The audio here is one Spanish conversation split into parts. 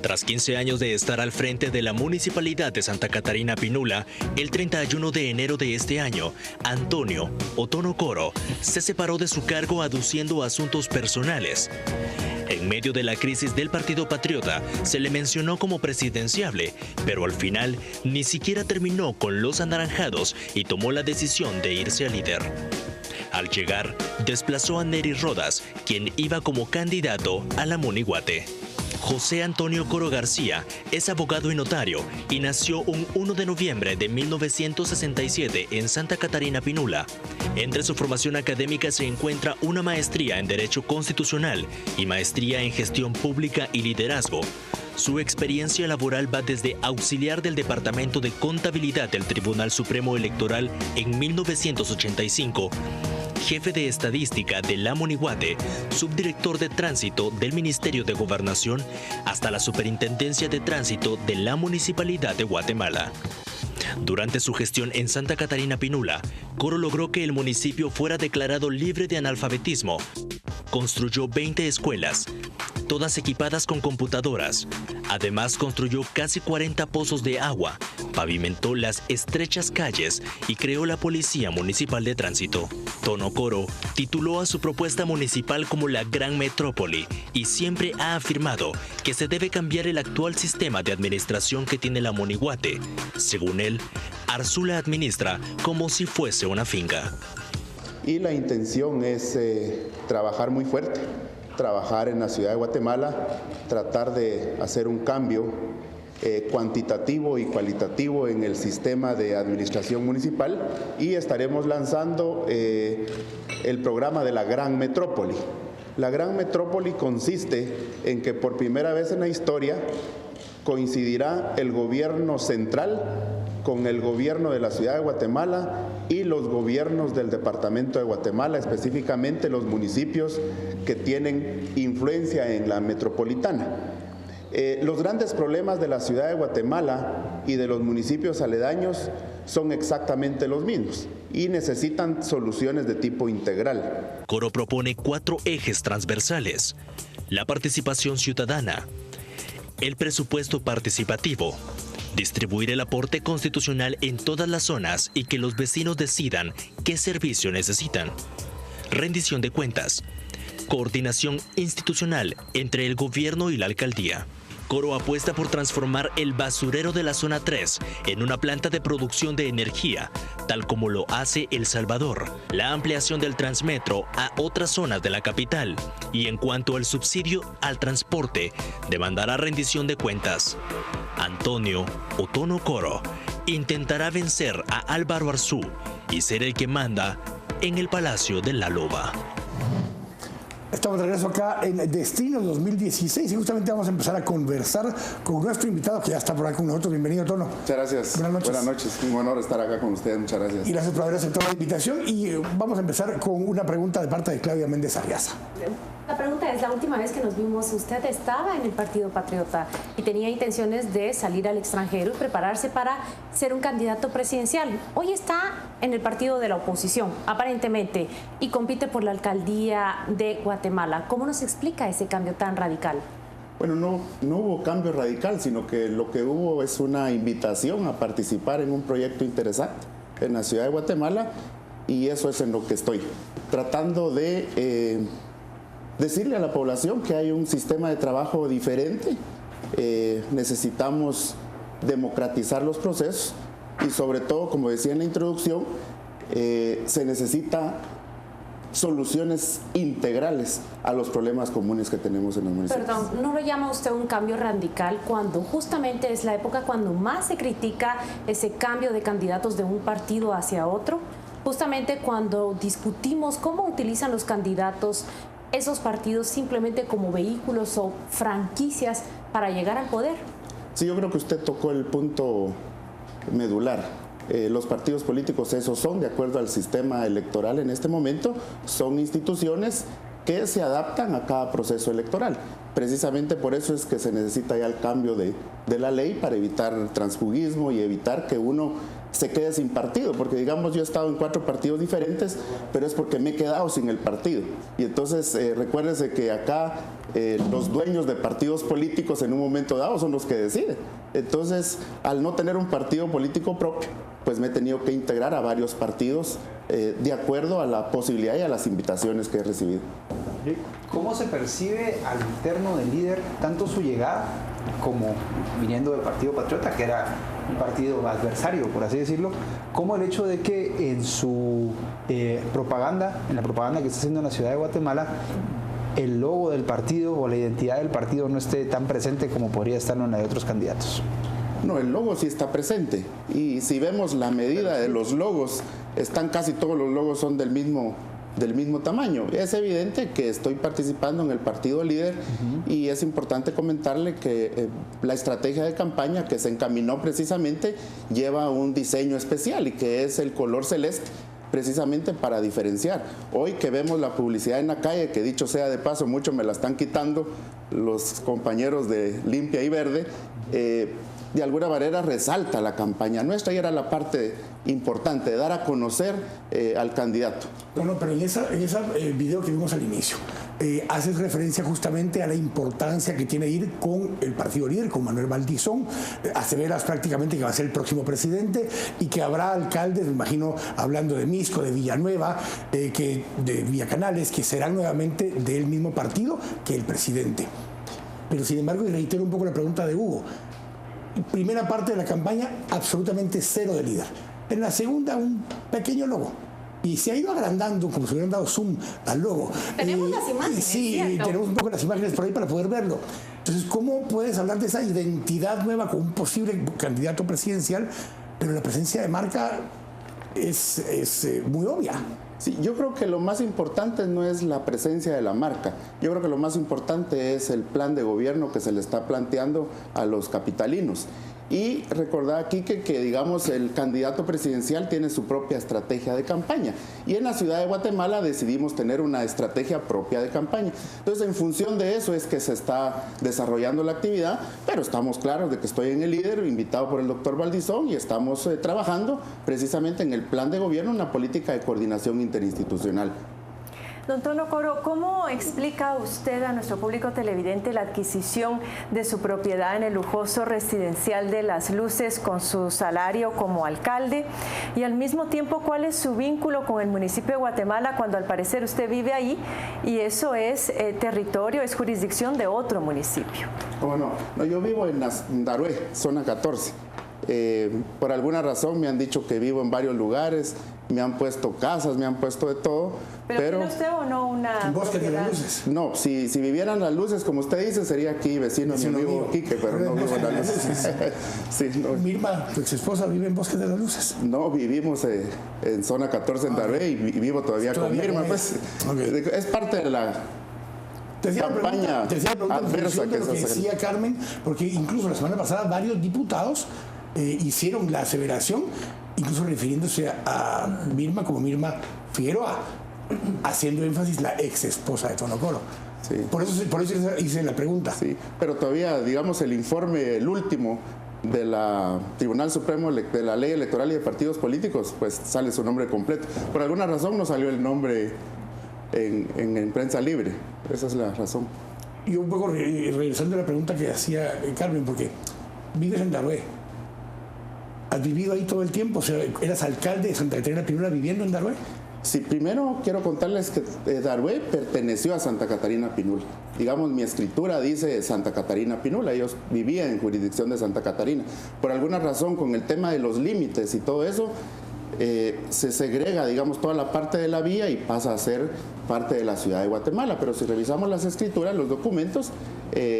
Tras 15 años de estar al frente de la Municipalidad de Santa Catarina Pinula, el 31 de enero de este año, Antonio Otono Coro se separó de su cargo aduciendo asuntos personales. En medio de la crisis del Partido Patriota, se le mencionó como presidenciable, pero al final ni siquiera terminó con los anaranjados y tomó la decisión de irse a líder. Al llegar, desplazó a Nery Rodas, quien iba como candidato a la Monihuate. José Antonio Coro García es abogado y notario y nació un 1 de noviembre de 1967 en Santa Catarina Pinula. Entre su formación académica se encuentra una maestría en Derecho Constitucional y maestría en Gestión Pública y Liderazgo. Su experiencia laboral va desde auxiliar del Departamento de Contabilidad del Tribunal Supremo Electoral en 1985, jefe de estadística de la Monihuate, subdirector de tránsito del Ministerio de Gobernación, hasta la Superintendencia de Tránsito de la Municipalidad de Guatemala. Durante su gestión en Santa Catarina Pinula, Coro logró que el municipio fuera declarado libre de analfabetismo. Construyó 20 escuelas, todas equipadas con computadoras. Además, construyó casi 40 pozos de agua, pavimentó las estrechas calles y creó la Policía Municipal de Tránsito. Tono Coro tituló a su propuesta municipal como la Gran Metrópoli y siempre ha afirmado que se debe cambiar el actual sistema de administración que tiene la Monihuate. Según él, Arzú la administra como si fuese una finca. Y la intención es trabajar muy fuerte, trabajar en la ciudad de Guatemala, tratar de hacer un cambio cuantitativo y cualitativo en el sistema de administración municipal y estaremos lanzando el programa de la Gran Metrópoli. La Gran Metrópoli consiste en que por primera vez en la historia coincidirá el gobierno central con el gobierno de la ciudad de Guatemala y los gobiernos del departamento de Guatemala, específicamente los municipios que tienen influencia en la metropolitana. Los grandes problemas de la ciudad de Guatemala y de los municipios aledaños son exactamente los mismos y necesitan soluciones de tipo integral. Coro propone 4 ejes transversales: la participación ciudadana, el presupuesto participativo, distribuir el aporte constitucional en todas las zonas y que los vecinos decidan qué servicio necesitan, rendición de cuentas, coordinación institucional entre el gobierno y la alcaldía. Coro apuesta por transformar el basurero de la zona 3 en una planta de producción de energía, tal como lo hace El Salvador, la ampliación del Transmetro a otras zonas de la capital y en cuanto al subsidio al transporte, demandará rendición de cuentas. Antonio Otono Coro intentará vencer a Álvaro Arzú y ser el que manda en el Palacio de la Loba. Estamos de regreso acá en Destino 2016 y justamente vamos a empezar a conversar con nuestro invitado que ya está por acá con nosotros. Bienvenido, Tono. Muchas gracias. Buenas noches. Buenas noches. Un honor estar acá con ustedes. Muchas gracias. Y gracias por haber aceptado la invitación. Y vamos a empezar con una pregunta de parte de Claudia Méndez Arriaza. La pregunta es, la última vez que nos vimos, usted estaba en el Partido Patriota y tenía intenciones de salir al extranjero y prepararse para ser un candidato presidencial. Hoy está en el partido de la oposición, aparentemente, y compite por la alcaldía de Guatemala. ¿Cómo nos explica ese cambio tan radical? Bueno, no hubo cambio radical, sino que lo que hubo es una invitación a participar en un proyecto interesante en la ciudad de Guatemala y eso es en lo que estoy tratando de decirle a la población que hay un sistema de trabajo diferente, necesitamos democratizar los procesos y sobre todo, como decía en la introducción, se necesita soluciones integrales a los problemas comunes que tenemos en los municipios. Perdón, ¿no lo llama usted un cambio radical cuando justamente es la época cuando más se critica ese cambio de candidatos de un partido hacia otro? Justamente cuando discutimos cómo utilizan los candidatos esos partidos simplemente como vehículos o franquicias para llegar al poder. Sí, yo creo que usted tocó el punto medular. Los partidos políticos, esos son, de acuerdo al sistema electoral en este momento, son instituciones que se adaptan a cada proceso electoral. Precisamente por eso es que se necesita ya el cambio de la ley para evitar transfugismo y evitar que uno se quede sin partido, porque digamos yo he estado en 4 partidos diferentes, pero es porque me he quedado sin el partido. Y entonces recuérdese que acá los dueños de partidos políticos en un momento dado son los que deciden. Entonces, al no tener un partido político propio, pues me he tenido que integrar a varios partidos de acuerdo a la posibilidad y a las invitaciones que he recibido. ¿Cómo se percibe al interno del líder tanto su llegada como viniendo del Partido Patriota, que era un partido adversario, por así decirlo, como el hecho de que en su propaganda, en la propaganda que está haciendo en la ciudad de Guatemala, el logo del partido o la identidad del partido no esté tan presente como podría estarlo en la de otros candidatos? No, el logo sí está presente, y si vemos la medida de los logos, casi todos los logos son del mismo tamaño. Es evidente que estoy participando en el partido líder, y es importante comentarle que la estrategia de campaña que se encaminó precisamente lleva un diseño especial, y que es el color celeste, precisamente para diferenciar. Hoy que vemos la publicidad en la calle, que dicho sea de paso, mucho me la están quitando los compañeros de Limpia y Verde, de alguna manera resalta la campaña nuestra, y era la parte importante, de dar a conocer al candidato. No, pero en ese video que vimos al inicio, haces referencia justamente a la importancia que tiene ir con el partido líder, con Manuel Valdizón. Aseveras prácticamente que va a ser el próximo presidente y que habrá alcaldes, me imagino, hablando de Misco, de Villanueva, de Villacanales, que serán nuevamente del mismo partido que el presidente. Pero sin embargo, y reitero un poco la pregunta de Hugo, primera parte de la campaña, absolutamente cero de líder. En la segunda, un pequeño logo. Y se ha ido agrandando, como si hubieran dado zoom al logo. Tenemos las imágenes. Sí, ¿cierto? tenemos un poco las imágenes por ahí para poder verlo. Entonces, ¿cómo puedes hablar de esa identidad nueva con un posible candidato presidencial, pero la presencia de marca es muy obvia? Sí, yo creo que lo más importante no es la presencia de la marca. Yo creo que lo más importante es el plan de gobierno que se le está planteando a los capitalinos. Y recordar aquí que digamos, el candidato presidencial tiene su propia estrategia de campaña. Y en la ciudad de Guatemala decidimos tener una estrategia propia de campaña. Entonces, en función de eso es que se está desarrollando la actividad, pero estamos claros de que estoy en el líder, invitado por el doctor Valdizón, y estamos trabajando precisamente en el plan de gobierno, una política de coordinación interinstitucional. Don Tono Coro, ¿cómo explica usted a nuestro público televidente la adquisición de su propiedad en el lujoso residencial de Las Luces con su salario como alcalde? Y al mismo tiempo, ¿cuál es su vínculo con el municipio de Guatemala cuando al parecer usted vive ahí y eso es territorio, es jurisdicción de otro municipio? Bueno, no, yo vivo en Darué, zona 14. Por alguna razón me han dicho que vivo en varios lugares, me han puesto casas, me han puesto de todo. ¿Pero tiene usted o no una Bosque de propiedad? las Luces. No, si vivieran Las Luces, como usted dice, sería aquí vecino mi amigo Quique, pero no vivo en Las Luces. Sí, no. Mirma, tu ex esposa, vive en Bosque de las Luces. No, vivimos en zona 14 en Darué, y vivo todavía con Mirma. Pues, Okay. Es parte de la campaña adversa que lo que decía Carmen, porque incluso la semana pasada varios diputados hicieron la aseveración, incluso refiriéndose a Mirma como Mirma Figueroa, haciendo énfasis la ex esposa de Tono Coro. Sí. Por eso hice la pregunta. Sí, pero todavía, digamos, el informe, el último de la Tribunal Supremo de la Ley Electoral y de Partidos Políticos, pues sale su nombre completo. Por alguna razón no salió el nombre en prensa libre. Esa es la razón. Y un poco regresando a la pregunta que hacía Carmen, porque vives en Darué. ¿Has vivido ahí todo el tiempo? O sea, ¿eras alcalde de Santa Catarina Pinula viviendo en Darué? Sí, primero quiero contarles que Darué perteneció a Santa Catarina Pinula. Digamos, mi escritura dice Santa Catarina Pinula. Ellos vivían en jurisdicción de Santa Catarina. Por alguna razón, con el tema de los límites y todo eso, se segrega, digamos, toda la parte de la vía y pasa a ser parte de la ciudad de Guatemala. Pero si revisamos las escrituras, los documentos,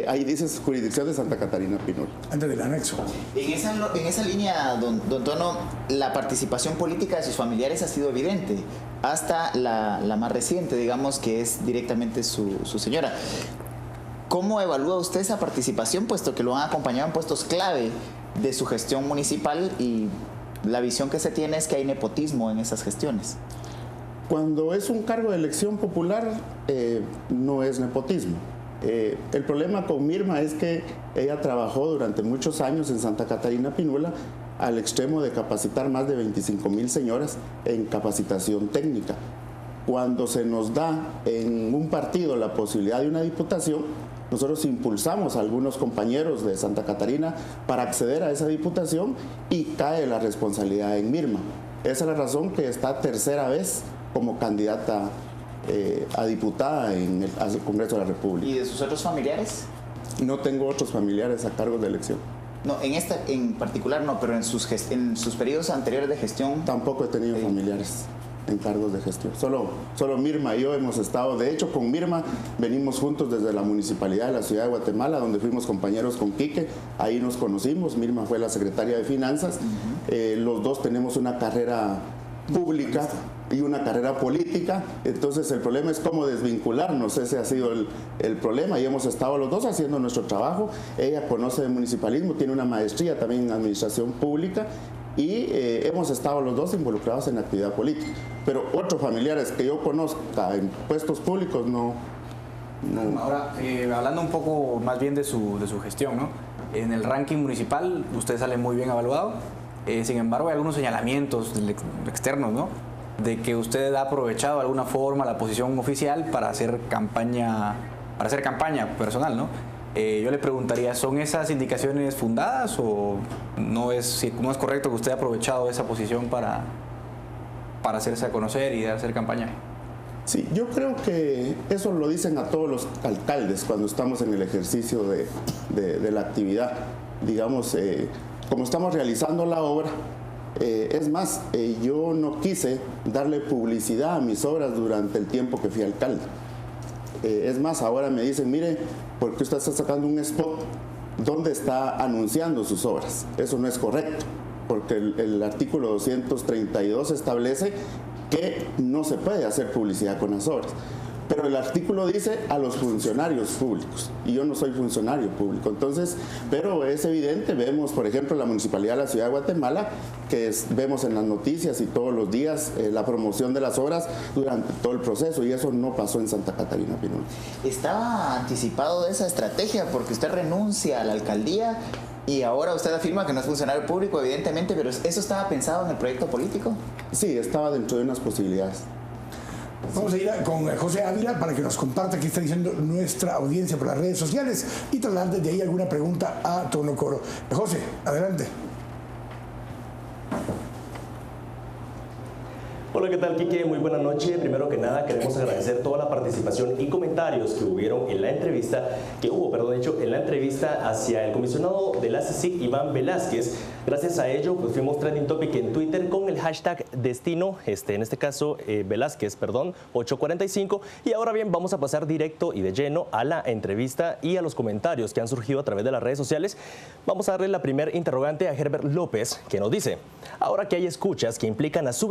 ahí dice jurisdicción de Santa Catarina Pinula. Antes del anexo. En esa línea, don Tono, la participación política de sus familiares ha sido evidente, hasta la más reciente, digamos, que es directamente su señora. ¿Cómo evalúa usted esa participación, puesto que lo han acompañado en puestos clave de su gestión municipal y la visión que se tiene es que hay nepotismo en esas gestiones? Cuando es un cargo de elección popular, no es nepotismo. El problema con Mirma es que ella trabajó durante muchos años en Santa Catarina Pinula al extremo de capacitar más de 25,000 señoras en capacitación técnica. Cuando se nos da en un partido la posibilidad de una diputación, nosotros impulsamos a algunos compañeros de Santa Catarina para acceder a esa diputación y cae la responsabilidad en Mirma. Esa es la razón que está tercera vez como candidata a diputada al Congreso de la República. ¿Y de sus otros familiares? No tengo otros familiares a cargo de elección. No, en esta en particular no, pero en sus periodos anteriores de gestión. Tampoco he tenido familiares en cargos de gestión. Solo Mirma y yo hemos estado, de hecho con Mirma venimos juntos desde la municipalidad de la ciudad de Guatemala, donde fuimos compañeros con Quique, ahí nos conocimos. Mirma fue la secretaria de Finanzas. Los dos tenemos una carrera pública y una carrera política, entonces el problema es cómo desvincularnos. Ese ha sido el problema, y hemos estado los dos haciendo nuestro trabajo. Ella conoce de municipalismo, tiene una maestría también en administración pública, y hemos estado los dos involucrados en actividad política, pero otros familiares que yo conozca en puestos públicos no. Ahora, hablando un poco más bien de su gestión, ¿no? En el ranking municipal usted sale muy bien evaluado. Sin embargo, hay algunos señalamientos externos, ¿no?, de que usted ha aprovechado de alguna forma la posición oficial para hacer campaña personal, ¿no? Yo le preguntaría, ¿son esas indicaciones fundadas o no es correcto que usted haya aprovechado esa posición para hacerse a conocer y hacer campaña? Sí, yo creo que eso lo dicen a todos los alcaldes cuando estamos en el ejercicio de la actividad. Digamos, como estamos realizando la obra, es más, yo no quise darle publicidad a mis obras durante el tiempo que fui alcalde. Es más, ahora me dicen, mire, ¿por qué usted está sacando un spot donde está anunciando sus obras? Eso no es correcto, porque el artículo 232 establece que no se puede hacer publicidad con las obras. Pero el artículo dice a los funcionarios públicos, y yo no soy funcionario público. Entonces, pero es evidente, vemos, por ejemplo, la Municipalidad de la Ciudad de Guatemala, que vemos en las noticias y todos los días la promoción de las obras durante todo el proceso, y eso no pasó en Santa Catarina Pinula. ¿Estaba anticipado de esa estrategia? Porque usted renuncia a la alcaldía y ahora usted afirma que no es funcionario público, evidentemente, pero ¿eso estaba pensado en el proyecto político? Sí, estaba dentro de unas posibilidades. Vamos a ir con José Ávila para que nos comparta qué está diciendo nuestra audiencia por las redes sociales y trasladar desde ahí alguna pregunta a Tono Coro. José, adelante. Hola, ¿qué tal, Quique? Muy buena noche. Primero que nada, queremos agradecer toda la participación y comentarios que hubieron en la entrevista, en la entrevista hacia el comisionado de la CICIG, Iván Velázquez. Gracias a ello, pues fuimos trending topic en Twitter con el hashtag destino, en este caso, Velázquez, 845. Y ahora bien, vamos a pasar directo y de lleno a la entrevista y a los comentarios que han surgido a través de las redes sociales. Vamos a darle la primera interrogante a Herbert López, que nos dice: ahora que hay escuchas que implican a su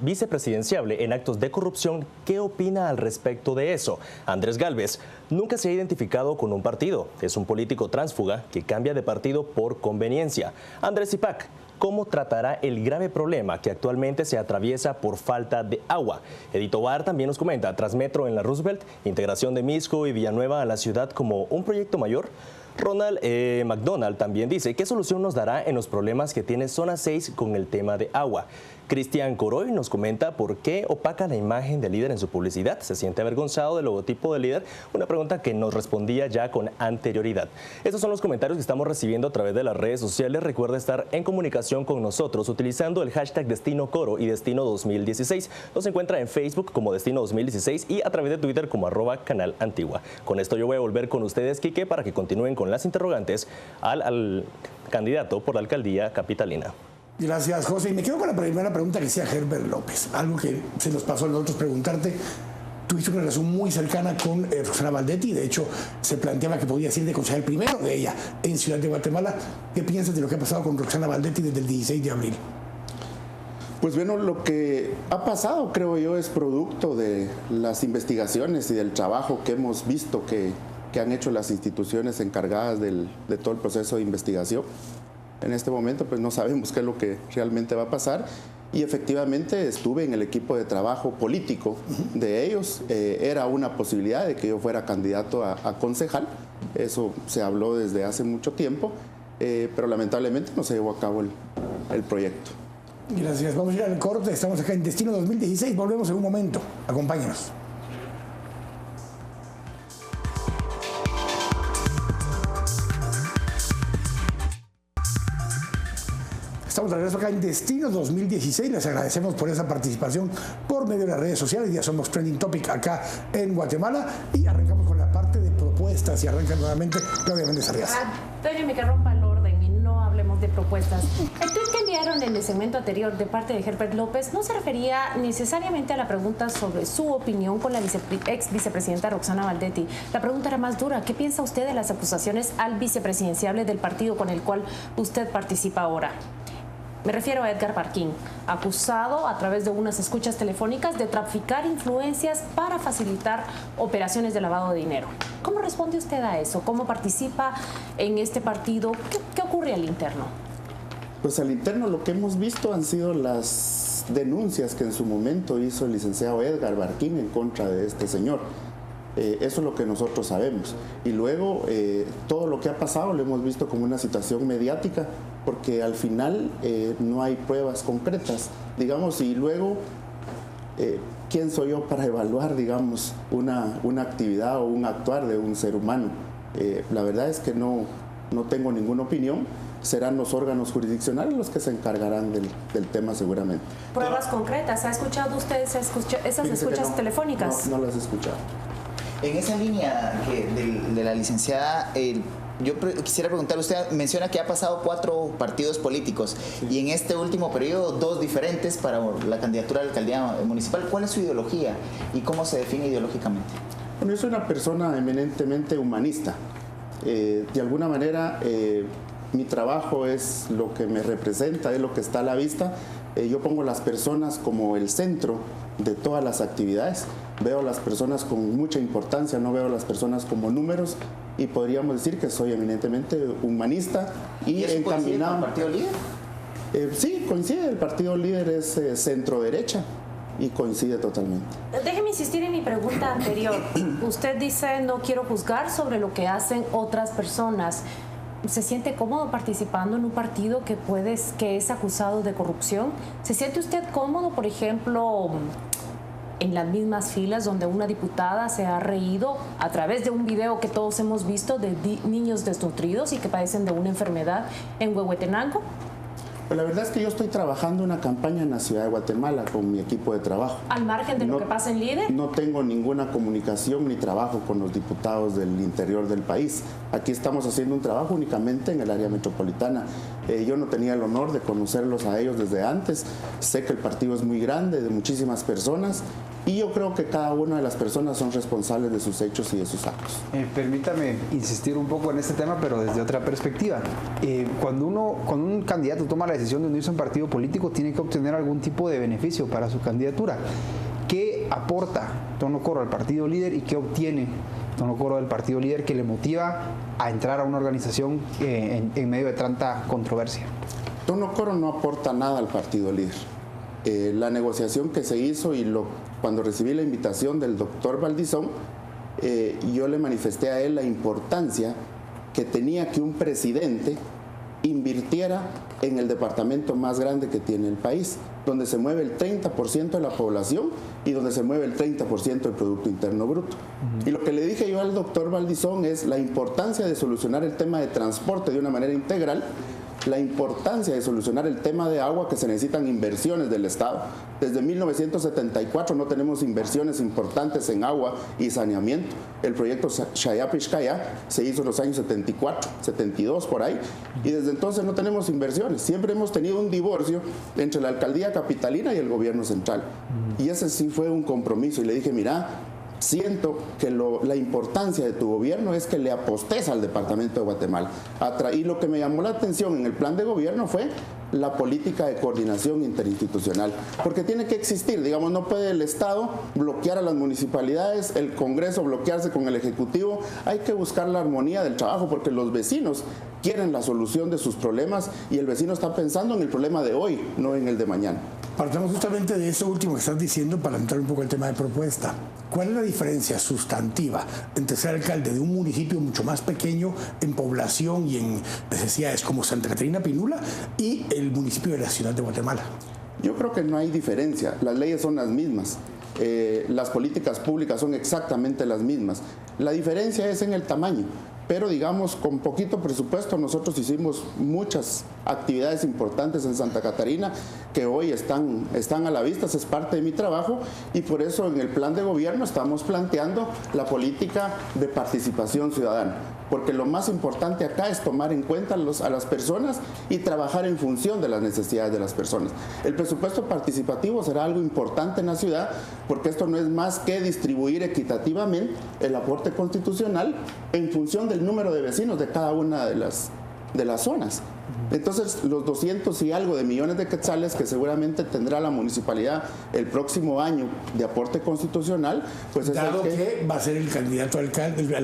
vicepresidenciable en actos de corrupción, ¿qué opina al respecto de eso? Andrés Galvez nunca se ha identificado con un partido, es un político tránsfuga que cambia de partido por conveniencia. Andrés Zipac, ¿cómo tratará el grave problema que actualmente se atraviesa por falta de agua? Edito Bar también nos comenta: Transmetro en la Roosevelt, integración de Misco y Villanueva a la ciudad como un proyecto mayor. Ronald McDonald también dice: ¿qué solución nos dará en los problemas que tiene Zona 6 con el tema de agua? Cristian Coroy nos comenta por qué opaca la imagen del líder en su publicidad. ¿Se siente avergonzado del logotipo del líder? Una pregunta que nos respondía ya con anterioridad. Estos son los comentarios que estamos recibiendo a través de las redes sociales. Recuerda estar en comunicación con nosotros utilizando el hashtag Destino Coro y Destino 2016. Nos encuentra en Facebook como Destino 2016 y a través de Twitter como @Canal Antigua. Con esto yo voy a volver con ustedes, Quique, para que continúen con las interrogantes al candidato por la alcaldía capitalina. Gracias, José. Y me quedo con la primera pregunta que hacía Herbert López. Algo que se nos pasó a nosotros preguntarte. Tuviste una relación muy cercana con Roxana Valdetti. De hecho, se planteaba que podía ser de concejal primero de ella en Ciudad de Guatemala. ¿Qué piensas de lo que ha pasado con Roxana Valdetti desde el 16 de abril? Pues bueno, lo que ha pasado, creo yo, es producto de las investigaciones y del trabajo que hemos visto que han hecho las instituciones encargadas de todo el proceso de investigación. En este momento pues no sabemos qué es lo que realmente va a pasar, y efectivamente estuve en el equipo de trabajo político de ellos. Era una posibilidad de que yo fuera candidato a concejal, eso se habló desde hace mucho tiempo, pero lamentablemente no se llevó a cabo el proyecto. Gracias. Vamos a ir al corte. Estamos acá en Destino 2016. Volvemos en un momento. Acompáñenos. Estamos de regreso acá en Destino 2016. Les agradecemos por esa participación por medio de las redes sociales. Ya somos Trending Topic acá en Guatemala. Y arrancamos con la parte de propuestas. Y arranca nuevamente Claudia Méndez Arriaza. Déjeme que rompa el orden y no hablemos de propuestas. El tweet que enviaron en el segmento anterior de parte de Herbert López no se refería necesariamente a la pregunta sobre su opinión con la ex vicepresidenta Roxana Valdetti. La pregunta era más dura. ¿Qué piensa usted de las acusaciones al vicepresidenciable del partido con el cual usted participa ahora? Me refiero a Edgar Barquín, acusado a través de unas escuchas telefónicas de traficar influencias para facilitar operaciones de lavado de dinero. ¿Cómo responde usted a eso? ¿Cómo participa en este partido? ¿Qué ocurre al interno? Pues al interno lo que hemos visto han sido las denuncias que en su momento hizo el licenciado Edgar Barquín en contra de este señor. Eso es lo que nosotros sabemos. Y luego todo lo que ha pasado lo hemos visto como una situación mediática, porque al final no hay pruebas concretas, digamos, y luego ¿quién soy yo para evaluar, digamos, una actividad o un actuar de un ser humano? La verdad es que no tengo ninguna opinión. Serán los órganos jurisdiccionales los que se encargarán del tema seguramente. ¿Pruebas concretas? ¿Ha escuchado usted esas escuchas telefónicas? No las he escuchado. En esa línea de la licenciada, yo quisiera preguntarle, usted menciona que ha pasado 4 partidos políticos y en este último periodo 2 diferentes para la candidatura a la alcaldía municipal. ¿Cuál es su ideología y cómo se define ideológicamente? Bueno, yo soy una persona eminentemente humanista. De alguna manera, mi trabajo es lo que me representa, es lo que está a la vista. Yo pongo a las personas como el centro de todas las actividades. Veo a las personas con mucha importancia, no veo a las personas como números, y podríamos decir que soy eminentemente humanista y encaminado. ¿Y eso coincide con el partido líder? Sí, coincide. El partido líder es centro derecha y coincide totalmente. Déjeme insistir en mi pregunta anterior. Usted dice no quiero juzgar sobre lo que hacen otras personas. ¿Se siente cómodo participando en un partido que es acusado de corrupción? ¿Se siente usted cómodo, por ejemplo, en las mismas filas donde una diputada se ha reído a través de un video que todos hemos visto de niños desnutridos y que padecen de una enfermedad en Huehuetenango? Pues la verdad es que yo estoy trabajando una campaña en la ciudad de Guatemala con mi equipo de trabajo. ¿Al margen de lo que pasa en Líder? No tengo ninguna comunicación ni trabajo con los diputados del interior del país. Aquí estamos haciendo un trabajo únicamente en el área metropolitana. Yo no tenía el honor de conocerlos a ellos desde antes. Sé que el partido es muy grande, de muchísimas personas, y yo creo que cada una de las personas son responsables de sus hechos y de sus actos. Permítame insistir un poco en este tema, pero desde otra perspectiva. Cuando un candidato toma la decisión de unirse a un partido político, tiene que obtener algún tipo de beneficio para su candidatura. ¿Qué aporta Tono Coro al partido líder y qué obtiene Tono Coro del partido líder que le motiva a entrar a una organización en medio de tanta controversia? Tono Coro no aporta nada al partido líder. La negociación que se hizo cuando recibí la invitación del doctor Valdizón, yo le manifesté a él la importancia que tenía que un presidente invirtiera en el departamento más grande que tiene el país, donde se mueve el 30% de la población y donde se mueve el 30% del Producto Interno Bruto. Y lo que le dije yo al doctor Valdizón es la importancia de solucionar el tema de transporte de una manera integral, la importancia de solucionar el tema de agua, que se necesitan inversiones del Estado. Desde 1974 no tenemos inversiones importantes en agua y saneamiento. El proyecto Xayapixcaya se hizo en los años 74, 72 por ahí, y desde entonces no tenemos inversiones. Siempre hemos tenido un divorcio entre la alcaldía capitalina y el gobierno central. Y ese sí fue un compromiso, y le dije, mira, siento que la importancia de tu gobierno es que le apostes al departamento de Guatemala. Y lo que me llamó la atención en el plan de gobierno fue la política de coordinación interinstitucional, porque tiene que existir, digamos, no puede el Estado bloquear a las municipalidades, el Congreso bloquearse con el Ejecutivo. Hay que buscar la armonía del trabajo, porque los vecinos quieren la solución de sus problemas y el vecino está pensando en el problema de hoy, no en el de mañana. Partamos justamente de eso último que estás diciendo para entrar un poco al tema de propuesta. ¿Cuál es la diferencia sustantiva entre ser alcalde de un municipio mucho más pequeño en población y en necesidades como Santa Catarina Pinula y el municipio de la ciudad de Guatemala? Yo creo que no hay diferencia, las leyes son las mismas, las políticas públicas son exactamente las mismas. La diferencia es en el tamaño. Pero digamos, con poquito presupuesto nosotros hicimos muchas actividades importantes en Santa Catarina que hoy están a la vista, es parte de mi trabajo y por eso en el plan de gobierno estamos planteando la política de participación ciudadana. Porque lo más importante acá es tomar en cuenta a las personas y trabajar en función de las necesidades de las personas. El presupuesto participativo será algo importante en la ciudad porque esto no es más que distribuir equitativamente el aporte constitucional en función del número de vecinos de cada una de las zonas. Entonces, los 200 y algo de millones de quetzales que seguramente tendrá la municipalidad el próximo año de aporte constitucional, pues es dado que va a ser el candidato al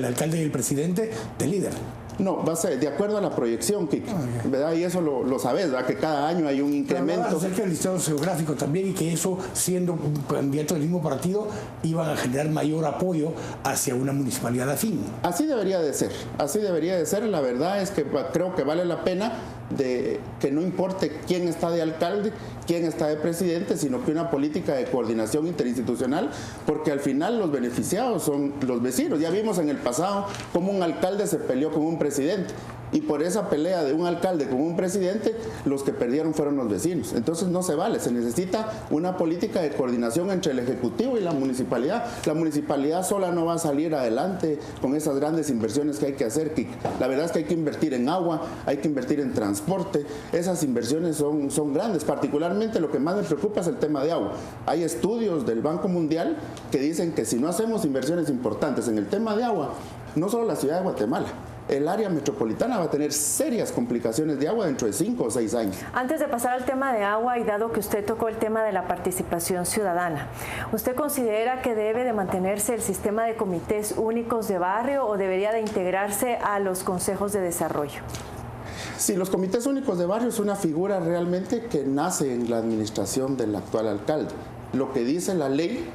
alcalde y el presidente del líder. No, va a ser de acuerdo a la proyección, Kike, ¿verdad? Y eso lo sabes, ¿verdad? Que cada año hay un incremento. Pero acerca del listado geográfico también y que eso, siendo un candidato del mismo partido, iban a generar mayor apoyo hacia una municipalidad afín. Así debería de ser, así debería de ser. La verdad es que creo que vale la pena de que no importe quién está de alcalde, quién está de presidente, sino que una política de coordinación interinstitucional, porque al final los beneficiados son los vecinos. Ya vimos en el pasado cómo un alcalde se peleó con un presidente y por esa pelea de un alcalde con un presidente, los que perdieron fueron los vecinos. Entonces no se vale, se necesita una política de coordinación entre el Ejecutivo y la municipalidad. La municipalidad sola no va a salir adelante con esas grandes inversiones que hay que hacer. La verdad es que hay que invertir en agua, hay que invertir en transporte. Esas inversiones son grandes. Particularmente lo que más me preocupa es el tema de agua. Hay estudios del Banco Mundial que dicen que si no hacemos inversiones importantes en el tema de agua, no solo la ciudad de Guatemala, el área metropolitana va a tener serias complicaciones de agua dentro de 5 o 6 años. Antes de pasar al tema de agua, y dado que usted tocó el tema de la participación ciudadana, ¿usted considera que debe de mantenerse el sistema de comités únicos de barrio o debería de integrarse a los consejos de desarrollo? Sí, los comités únicos de barrio es una figura realmente que nace en la administración del actual alcalde. Lo que dice la ley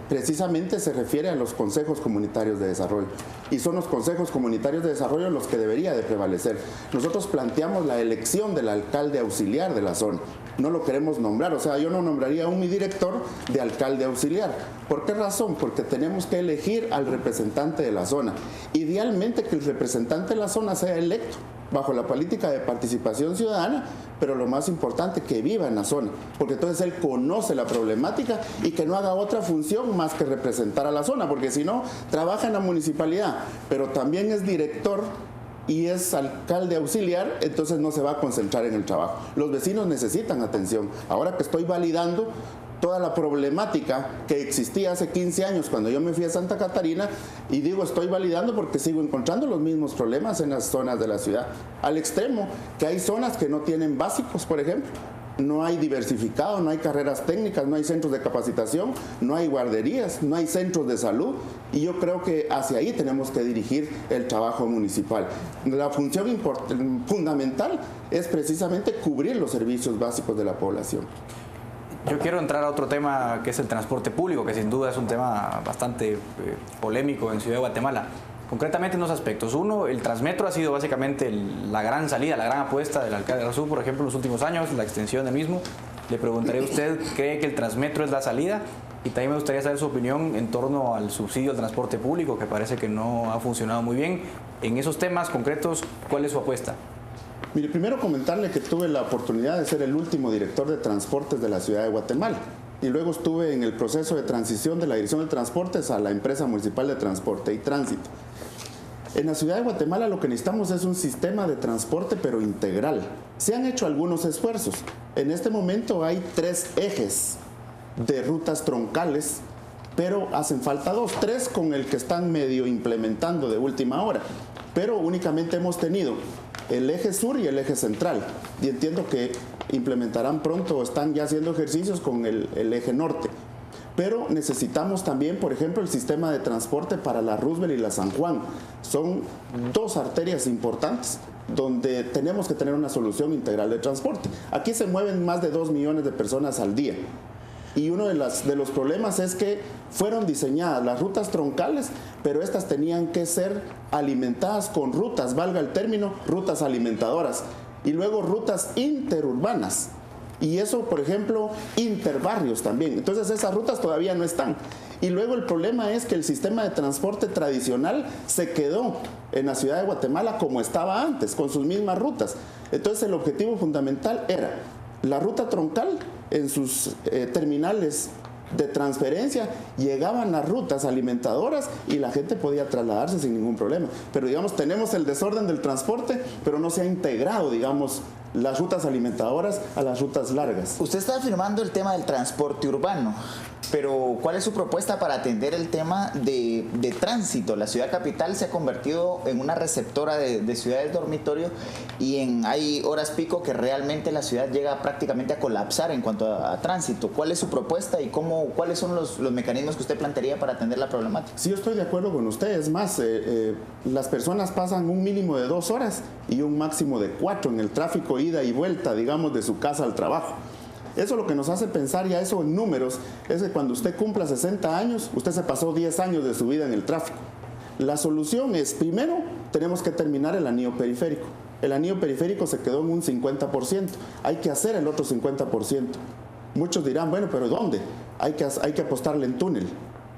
precisamente se refiere a los consejos comunitarios de desarrollo y son los consejos comunitarios de desarrollo los que debería de prevalecer. Nosotros planteamos la elección del alcalde auxiliar de la zona, no lo queremos nombrar, o sea, yo no nombraría a mi director de alcalde auxiliar. ¿Por qué razón? Porque tenemos que elegir al representante de la zona, idealmente que el representante de la zona sea electo bajo la política de participación ciudadana, pero lo más importante, que viva en la zona, porque entonces él conoce la problemática y que no haga otra función más que representar a la zona, porque si no, trabaja en la municipalidad, pero también es director y es alcalde auxiliar, entonces no se va a concentrar en el trabajo. Los vecinos necesitan atención. Ahora que estoy validando toda la problemática que existía hace 15 años cuando yo me fui a Santa Catarina, y digo estoy validando porque sigo encontrando los mismos problemas en las zonas de la ciudad, al extremo que hay zonas que no tienen básicos, por ejemplo. No hay diversificado, no hay carreras técnicas, no hay centros de capacitación, no hay guarderías, no hay centros de salud, y yo creo que hacia ahí tenemos que dirigir el trabajo municipal. La función fundamental es precisamente cubrir los servicios básicos de la población. Yo quiero entrar a otro tema que es el transporte público, que sin duda es un tema bastante polémico en Ciudad de Guatemala. Concretamente en dos aspectos. Uno, el Transmetro ha sido básicamente la gran salida, la gran apuesta del alcalde Arzú, por ejemplo, en los últimos años, la extensión del mismo. Le preguntaré a usted, ¿cree que el Transmetro es la salida? Y también me gustaría saber su opinión en torno al subsidio al transporte público, que parece que no ha funcionado muy bien. En esos temas concretos, ¿cuál es su apuesta? Mire, primero comentarle que tuve la oportunidad de ser el último director de transportes de la ciudad de Guatemala. Y luego estuve en el proceso de transición de la Dirección de Transportes a la Empresa Municipal de Transporte y Tránsito. En la ciudad de Guatemala lo que necesitamos es un sistema de transporte pero integral. Se han hecho algunos esfuerzos. En este momento hay 3 ejes de rutas troncales, pero hacen falta 2, 3 con el que están medio implementando de última hora. Pero únicamente hemos tenido el eje sur y el eje central. Y entiendo que implementarán pronto o están ya haciendo ejercicios con el eje norte. Pero necesitamos también, por ejemplo, el sistema de transporte para la Roosevelt y la San Juan. Son 2 arterias importantes donde tenemos que tener una solución integral de transporte. Aquí se mueven más de 2 millones de personas al día. Y uno de los problemas es que fueron diseñadas las rutas troncales, pero estas tenían que ser alimentadas con rutas, valga el término, rutas alimentadoras, y luego rutas interurbanas. Y eso, por ejemplo, interbarrios también. Entonces esas rutas todavía no están. Y luego el problema es que el sistema de transporte tradicional se quedó en la ciudad de Guatemala como estaba antes, con sus mismas rutas. Entonces el objetivo fundamental era la ruta troncal en sus terminales de transferencia, llegaban las rutas alimentadoras y la gente podía trasladarse sin ningún problema. Pero digamos, tenemos el desorden del transporte, pero no se ha integrado, digamos, las rutas alimentadoras a las rutas largas. Usted está afirmando el tema del transporte urbano, pero ¿cuál es su propuesta para atender el tema de tránsito? La ciudad capital se ha convertido en una receptora de ciudades dormitorio y hay horas pico que realmente la ciudad llega prácticamente a colapsar en cuanto a tránsito. ¿Cuál es su propuesta y cuáles son los mecanismos que usted plantearía para atender la problemática? Sí, yo estoy de acuerdo con usted. Es más, las personas pasan un mínimo de 2 horas y un máximo de 4 en el tráfico ida y vuelta, digamos, de su casa al trabajo. Eso lo que nos hace pensar ya eso en números es que cuando usted cumpla 60 años, usted se pasó 10 años de su vida en el tráfico. La solución es, primero, tenemos que terminar el anillo periférico. El anillo periférico se quedó en un 50%. Hay que hacer el otro 50%. Muchos dirán, bueno, ¿pero dónde? Hay que apostarle en túnel.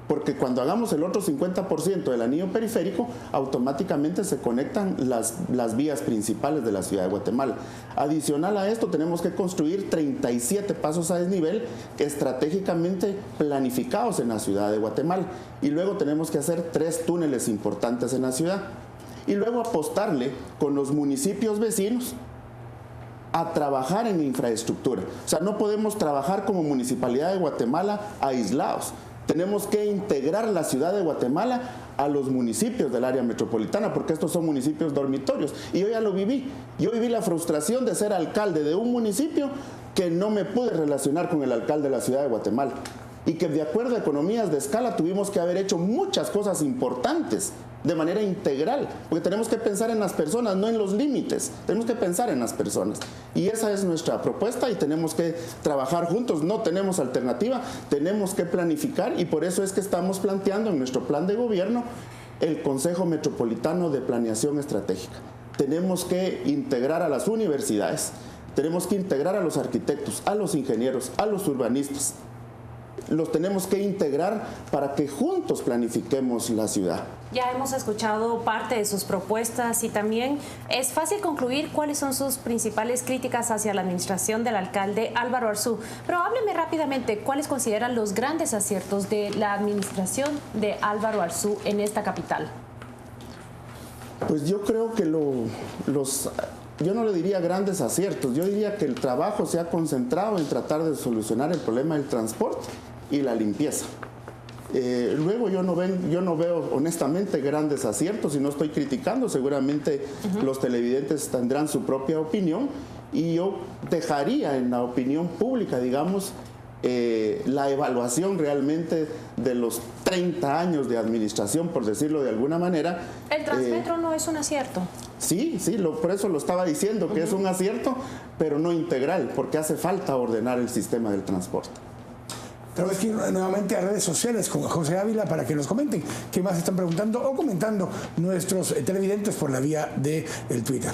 Porque cuando hagamos el otro 50% del anillo periférico, automáticamente se conectan las vías principales de la ciudad de Guatemala. Adicional a esto, tenemos que construir 37 pasos a desnivel estratégicamente planificados en la ciudad de Guatemala. Y luego tenemos que hacer 3 túneles importantes en la ciudad. Y luego apostarle con los municipios vecinos a trabajar en infraestructura. O sea, no podemos trabajar como Municipalidad de Guatemala aislados. Tenemos que integrar la ciudad de Guatemala a los municipios del área metropolitana, porque estos son municipios dormitorios. Y yo ya lo viví. Yo viví la frustración de ser alcalde de un municipio que no me pude relacionar con el alcalde de la ciudad de Guatemala. Y que de acuerdo a economías de escala tuvimos que haber hecho muchas cosas importantes de manera integral, porque tenemos que pensar en las personas, no en los límites, tenemos que pensar en las personas. Y esa es nuestra propuesta y tenemos que trabajar juntos, no tenemos alternativa, tenemos que planificar y por eso es que estamos planteando en nuestro plan de gobierno el Consejo Metropolitano de Planeación Estratégica. Tenemos que integrar a las universidades, tenemos que integrar a los arquitectos, a los ingenieros, a los urbanistas. Los tenemos que integrar para que juntos planifiquemos la ciudad. Ya hemos escuchado parte de sus propuestas y también es fácil concluir cuáles son sus principales críticas hacia la administración del alcalde Álvaro Arzú. Pero hábleme rápidamente, ¿cuáles consideran los grandes aciertos de la administración de Álvaro Arzú en esta capital? Pues yo creo que yo no le diría grandes aciertos, yo diría que el trabajo se ha concentrado en tratar de solucionar el problema del transporte y la limpieza. Luego yo no veo honestamente grandes aciertos y no estoy criticando, seguramente los televidentes tendrán su propia opinión y yo dejaría en la opinión pública, digamos, la evaluación realmente de los 30 años de administración, por decirlo de alguna manera. ¿El Transmetro no es un acierto? Sí, por eso lo estaba diciendo, que es un acierto, pero no integral, porque hace falta ordenar el sistema del transporte. Tenemos que ir nuevamente a redes sociales con José Ávila para que nos comenten qué más están preguntando o comentando nuestros televidentes por la vía del Twitter.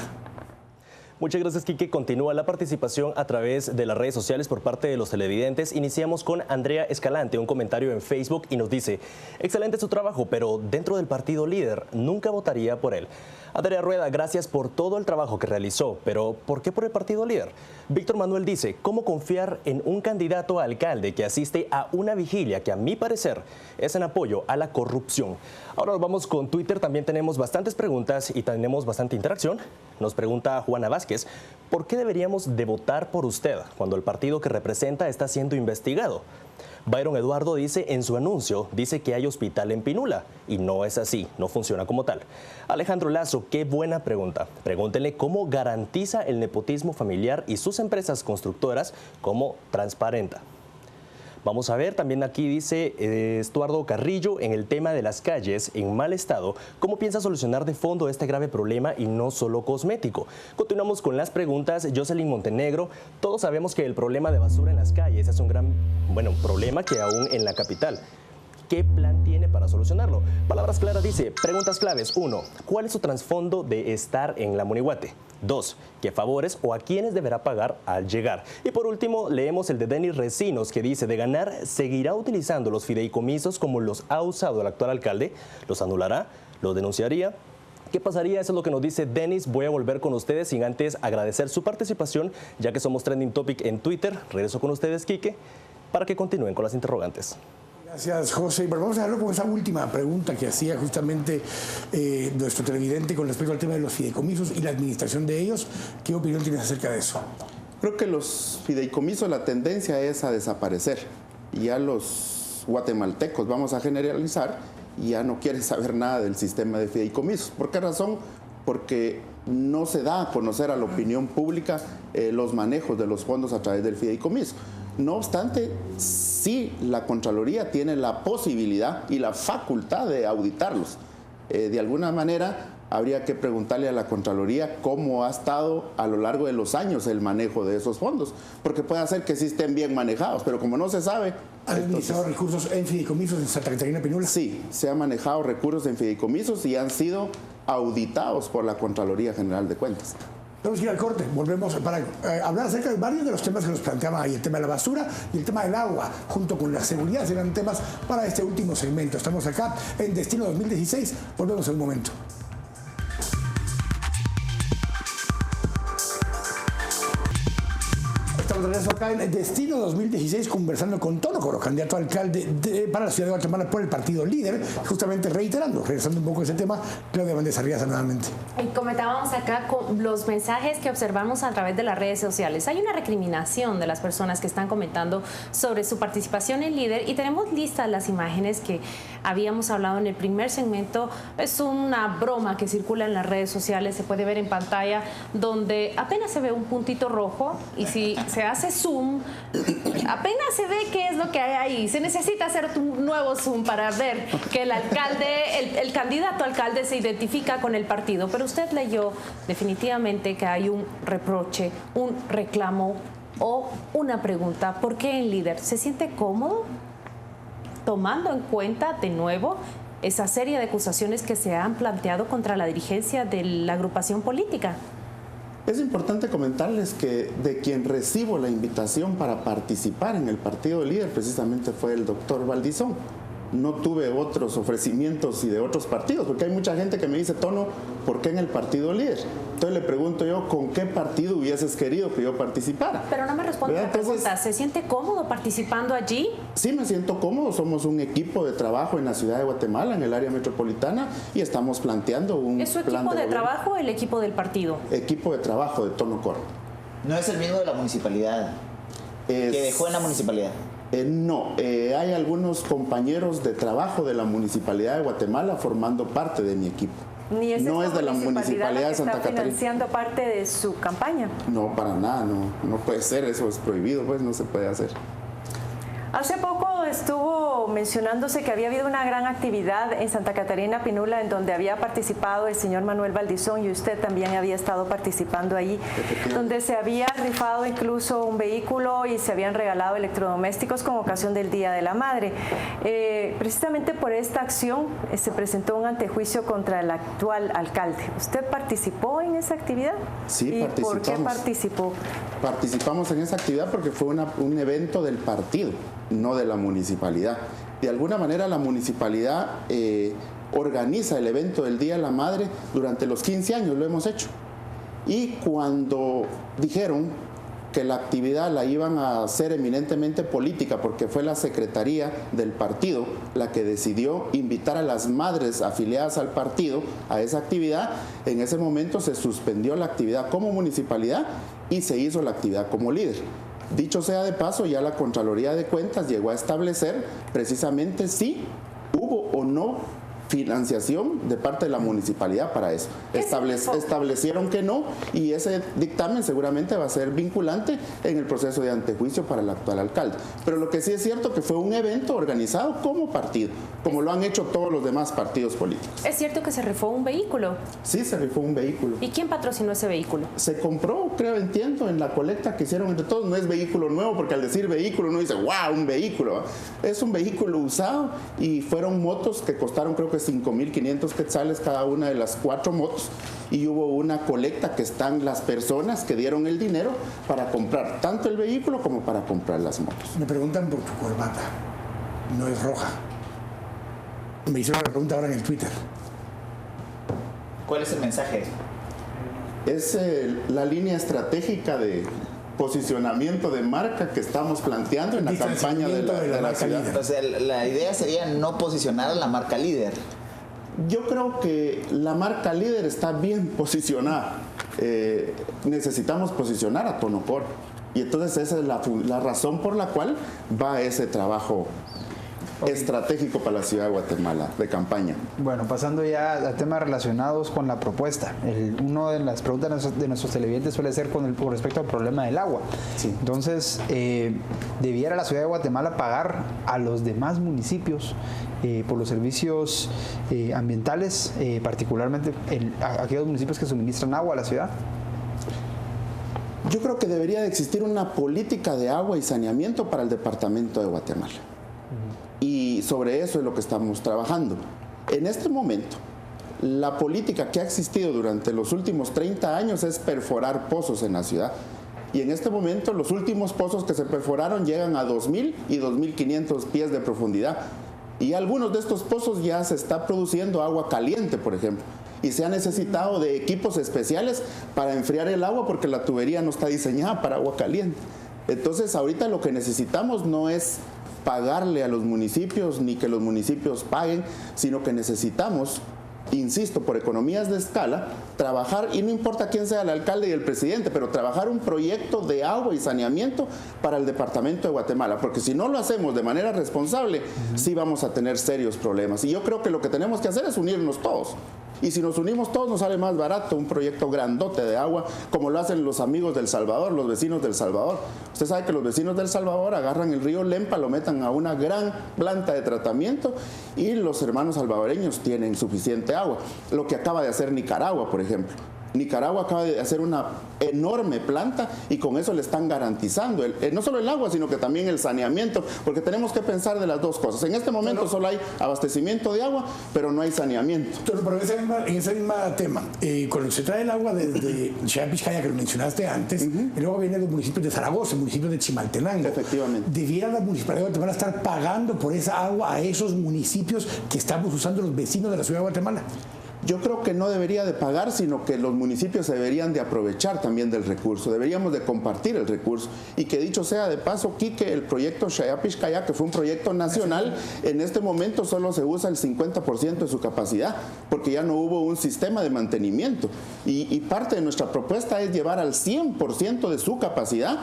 Muchas gracias, Quique. Continúa la participación a través de las redes sociales por parte de los televidentes. Iniciamos con Andrea Escalante, un comentario en Facebook y nos dice: excelente su trabajo, pero dentro del partido líder nunca votaría por él. Andrea Rueda, gracias por todo el trabajo que realizó, pero ¿por qué por el partido líder? Víctor Manuel dice: ¿cómo confiar en un candidato a alcalde que asiste a una vigilia que a mi parecer es en apoyo a la corrupción? Ahora nos vamos con Twitter, también tenemos bastantes preguntas y tenemos bastante interacción. Nos pregunta Juana Vázquez: ¿por qué deberíamos de votar por usted cuando el partido que representa está siendo investigado? Byron Eduardo dice en su anuncio, dice que hay hospital en Pinula y no es así, no funciona como tal. Alejandro Lazo, qué buena pregunta. Pregúntenle cómo garantiza el nepotismo familiar y sus empresas constructoras, cómo transparenta. Vamos a ver, también aquí dice Estuardo Carrillo, en el tema de las calles en mal estado, ¿cómo piensa solucionar de fondo este grave problema y no solo cosmético? Continuamos con las preguntas. Jocelyn Montenegro, todos sabemos que el problema de basura en las calles es un gran, problema que aún en la capital. ¿Qué plan tiene para solucionarlo? Palabras Claras dice, preguntas claves. 1. ¿Cuál es su trasfondo de estar en la Munihuate? 2. ¿Qué favores o a quiénes deberá pagar al llegar? Y por último, leemos el de Denis Recinos, que dice, de ganar, ¿seguirá utilizando los fideicomisos como los ha usado el actual alcalde? ¿Los anulará? ¿Los denunciaría? ¿Qué pasaría? Eso es lo que nos dice Denis. Voy a volver con ustedes sin antes agradecer su participación, ya que somos Trending Topic en Twitter. Regreso con ustedes, Quique, para que continúen con las interrogantes. Gracias, José. Bueno, vamos a hablar con esa última pregunta que hacía justamente nuestro televidente con respecto al tema de los fideicomisos y la administración de ellos. ¿Qué opinión tienes acerca de eso? Creo que los fideicomisos, la tendencia es a desaparecer. Ya los guatemaltecos, vamos a generalizar, ya no quieren saber nada del sistema de fideicomisos. ¿Por qué razón? Porque no se da a conocer a la opinión pública los manejos de los fondos a través del fideicomiso. No obstante, sí la Contraloría tiene la posibilidad y la facultad de auditarlos. De alguna manera, habría que preguntarle a la Contraloría cómo ha estado a lo largo de los años el manejo de esos fondos, porque puede ser que sí estén bien manejados, pero como no se sabe... ¿Han administrado recursos en fideicomisos en Santa Catarina Pinula? Sí, se han manejado recursos en fideicomisos y han sido auditados por la Contraloría General de Cuentas. Vamos a ir al corte, volvemos para hablar acerca de varios de los temas que nos planteaban ahí, el tema de la basura y el tema del agua, junto con la seguridad, serán temas para este último segmento. Estamos acá en Destino 2016, volvemos en un momento. Estamos de regreso acá en Destino 2016 conversando con Tono Coro, candidato a alcalde para la ciudad de Guatemala por el partido Líder, justamente regresando un poco a ese tema, Claudia Méndez Arriaza nuevamente. Y comentábamos acá con los mensajes que observamos a través de las redes sociales. Hay una recriminación de las personas que están comentando sobre su participación en Líder y tenemos listas las imágenes que habíamos hablado en el primer segmento. Es una broma que circula en las redes sociales, se puede ver en pantalla, donde apenas se ve un puntito rojo y si se hace zoom, apenas se ve qué es lo que hay ahí. Se necesita hacer un nuevo zoom para ver que el alcalde, el candidato a alcalde se identifica con el partido. Pero usted leyó definitivamente que hay un reproche, un reclamo o una pregunta. ¿Por qué en Líder? ¿Se siente cómodo tomando en cuenta de nuevo esa serie de acusaciones que se han planteado contra la dirigencia de la agrupación política? Es importante comentarles que de quien recibo la invitación para participar en el partido Líder precisamente fue el doctor Valdizón. No tuve otros ofrecimientos y de otros partidos, porque hay mucha gente que me dice, Tono, ¿por qué en el partido Líder? Entonces le pregunto yo, ¿con qué partido hubieses querido que yo participara? Pero no me responde la pregunta, ¿se siente cómodo participando allí? Sí, me siento cómodo, somos un equipo de trabajo en la ciudad de Guatemala, en el área metropolitana, y estamos planteando un plan de ¿Es su equipo de trabajo o el equipo del partido? Equipo de trabajo de Tono Coro. ¿No es el mismo de la municipalidad? ¿Que dejó en la municipalidad? No, hay algunos compañeros de trabajo de la Municipalidad de Guatemala formando parte de mi equipo. ¿Ni es no es de la Municipalidad de Santa Catarina. ¿Está financiando parte de su campaña? No, para nada, no puede ser, eso es prohibido, pues no se puede hacer. Hace poco estuvo mencionándose que había habido una gran actividad en Santa Catarina Pinula en donde había participado el señor Manuel Valdizón y usted también había estado participando allí, donde se había rifado incluso un vehículo y se habían regalado electrodomésticos con ocasión del Día de la Madre. Precisamente por esta acción se presentó un antejuicio contra el actual alcalde. ¿Usted participó en esa actividad? Sí, ¿Y participamos. por qué participó? Participamos en esa actividad porque fue un evento del partido, no de la municipalidad. De alguna manera la municipalidad organiza el evento del Día de la Madre durante los 15 años, lo hemos hecho. Y cuando dijeron que la actividad la iban a hacer eminentemente política, porque fue la secretaría del partido la que decidió invitar a las madres afiliadas al partido a esa actividad, en ese momento se suspendió la actividad como municipalidad y se hizo la actividad como Líder. Dicho sea de paso, ya la Contraloría de Cuentas llegó a establecer precisamente si hubo o no financiación de parte de la municipalidad para eso. Establecieron que no, y ese dictamen seguramente va a ser vinculante en el proceso de antejuicio para el actual alcalde. Pero lo que sí es cierto que fue un evento organizado como partido, como lo han hecho todos los demás partidos políticos. ¿Es cierto que se rifó un vehículo? Sí, se rifó un vehículo. ¿Y quién patrocinó ese vehículo? Se compró, creo, entiendo, en la colecta que hicieron entre todos. No es vehículo nuevo, porque al decir vehículo uno dice, wow, un vehículo. Es un vehículo usado y fueron motos que costaron creo que 5.500 quetzales cada una de las 4 motos, y hubo una colecta que están las personas que dieron el dinero para comprar tanto el vehículo como para comprar las motos. Me preguntan por tu corbata, no es roja. Me hicieron la pregunta ahora en el Twitter. ¿Cuál es el mensaje? Es la línea estratégica de posicionamiento de marca que estamos planteando en la campaña de la ciudad. O sea, la idea sería no posicionar a la marca líder. Yo creo que la marca líder está bien posicionada. Necesitamos posicionar a Tono Coro. Y entonces esa es la razón por la cual va ese trabajo estratégico para la ciudad de Guatemala, de campaña. Bueno, pasando ya a temas relacionados con la propuesta. Una de las preguntas de nuestros televidentes suele ser con respecto al problema del agua. Sí. Entonces, ¿debiera la ciudad de Guatemala pagar a los demás municipios por los servicios ambientales, particularmente aquellos municipios que suministran agua a la ciudad? Yo creo que debería de existir una política de agua y saneamiento para el departamento de Guatemala. Y sobre eso es lo que estamos trabajando. En este momento, la política que ha existido durante los últimos 30 años es perforar pozos en la ciudad. Y en este momento, los últimos pozos que se perforaron llegan a 2.000 y 2.500 pies de profundidad. Y algunos de estos pozos ya se está produciendo agua caliente, por ejemplo. Y se ha necesitado de equipos especiales para enfriar el agua porque la tubería no está diseñada para agua caliente. Entonces, ahorita lo que necesitamos no es pagarle a los municipios ni que los municipios paguen, sino que necesitamos, insisto, por economías de escala, trabajar, y no importa quién sea el alcalde y el presidente, pero trabajar un proyecto de agua y saneamiento para el departamento de Guatemala, porque si no lo hacemos de manera responsable, sí vamos a tener serios problemas. Y yo creo que lo que tenemos que hacer es unirnos todos. Y si nos unimos todos nos sale más barato un proyecto grandote de agua, como lo hacen los amigos del Salvador, los vecinos del Salvador. Usted sabe que los vecinos del Salvador agarran el río Lempa, lo metan a una gran planta de tratamiento y los hermanos salvadoreños tienen suficiente agua. Lo que acaba de hacer Nicaragua, por ejemplo. Nicaragua acaba de hacer una enorme planta y con eso le están garantizando no solo el agua, sino que también el saneamiento, porque tenemos que pensar de las dos cosas. En este momento solo hay abastecimiento de agua, pero no hay saneamiento. Pero en ese mismo tema, cuando se trae el agua desde Xayapixcaya, que lo mencionaste antes, y luego viene los municipios de Zaragoza, el municipio de Chimaltenango. Efectivamente. ¿Debiera la municipalidad de Guatemala estar pagando por esa agua a esos municipios que estamos usando los vecinos de la ciudad de Guatemala? Yo creo que no debería de pagar, sino que los municipios se deberían de aprovechar también del recurso, deberíamos de compartir el recurso. Y que dicho sea de paso, Quique, el proyecto Xayapixcaya, que fue un proyecto nacional, en este momento solo se usa el 50% de su capacidad, porque ya no hubo un sistema de mantenimiento. Y parte de nuestra propuesta es llevar al 100% de su capacidad